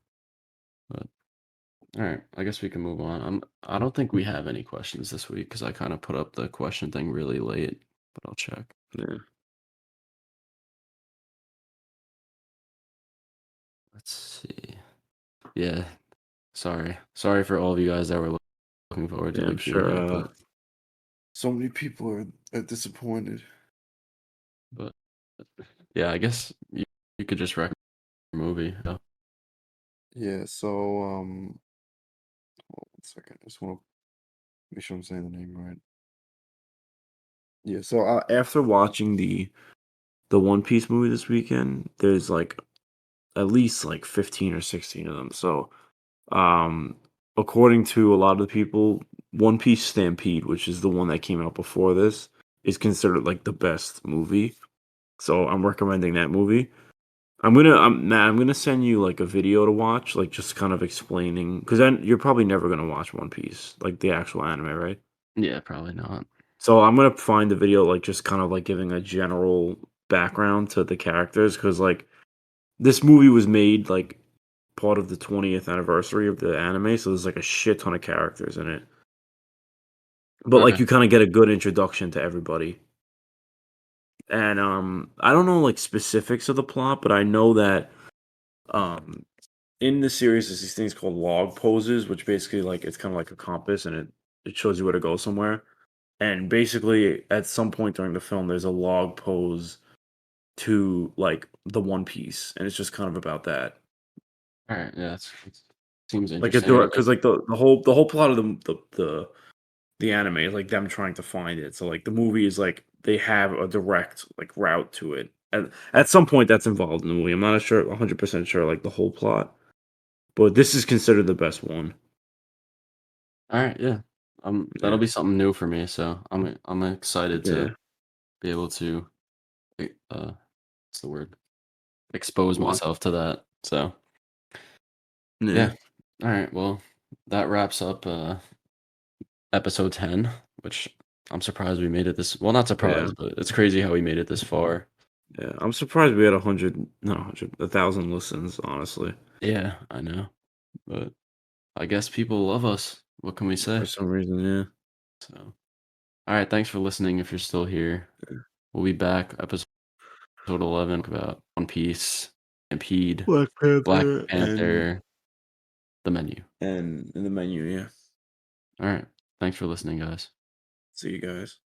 A: But all right, I guess we can move on. I don't think we have any questions this week because I kind of put up the question thing really late, but I'll check.
B: Yeah,
A: Let's see. Yeah, sorry for all of you guys that were looking forward to
B: yeah.
A: the
B: I'm
A: Q&A,
B: sure.
C: So many people are disappointed.
A: but yeah, I guess you could just recommend a movie. Yeah.
C: Yeah. So hold on 1 second. I just want to make sure I'm saying the name right. Yeah. So
B: After watching the One Piece movie this weekend, there's like at least like 15 or 16 of them. So, um, according to a lot of the people, One Piece Stampede, which is the one that came out before this, is considered like the best movie. So I'm recommending that movie. I'm gonna send you like a video to watch, like just kind of explaining, because then you're probably never gonna watch One Piece, like the actual anime, right?
A: Yeah, probably not.
B: So I'm gonna find the video, like just kind of like giving a general background to the characters, because like this movie was made like part of the 20th anniversary of the anime, so there's like a shit ton of characters in it. But like
A: Okay.
B: you kind of get a good introduction to everybody. And I don't know like specifics of the plot, but I know that um in the series there's these things called log poses, which basically like it's kind of like a compass and it shows you where to go somewhere. And basically at some point during the film there's a log pose to like the One Piece, and it's just kind of about that.
A: All right. Yeah, seems
B: Like a
A: interesting.
B: direct, because like the whole plot of the anime is like them trying to find it. So like the movie is like they have a direct like route to it. And at some point that's involved in the movie. I'm not sure 100% sure like the whole plot, but this is considered the best one.
A: All right. Yeah. That'll
B: Yeah.
A: be something new for me. So I'm excited
B: Yeah.
A: to be able to what's the word? Expose
B: Watch.
A: myself to that. So
B: Yeah.
A: yeah. All right. Well, that wraps up episode 10, which I'm surprised we made it this. Well, not
B: Yeah.
A: surprised, but it's crazy how we made it this far.
B: Yeah, I'm surprised we had 100, not 100, 1,000 listens, honestly.
A: Yeah, I know, but I guess people love us. What can we
B: For
A: say?
B: some reason, yeah.
A: So, all right, thanks for listening. If you're still here, we'll be back episode 11 about One Piece, Stampede,
B: Black
A: Black
B: Panther
A: Panther, the menu.
B: and in the menu, yeah.
A: All right, thanks for listening, guys.
B: See you guys.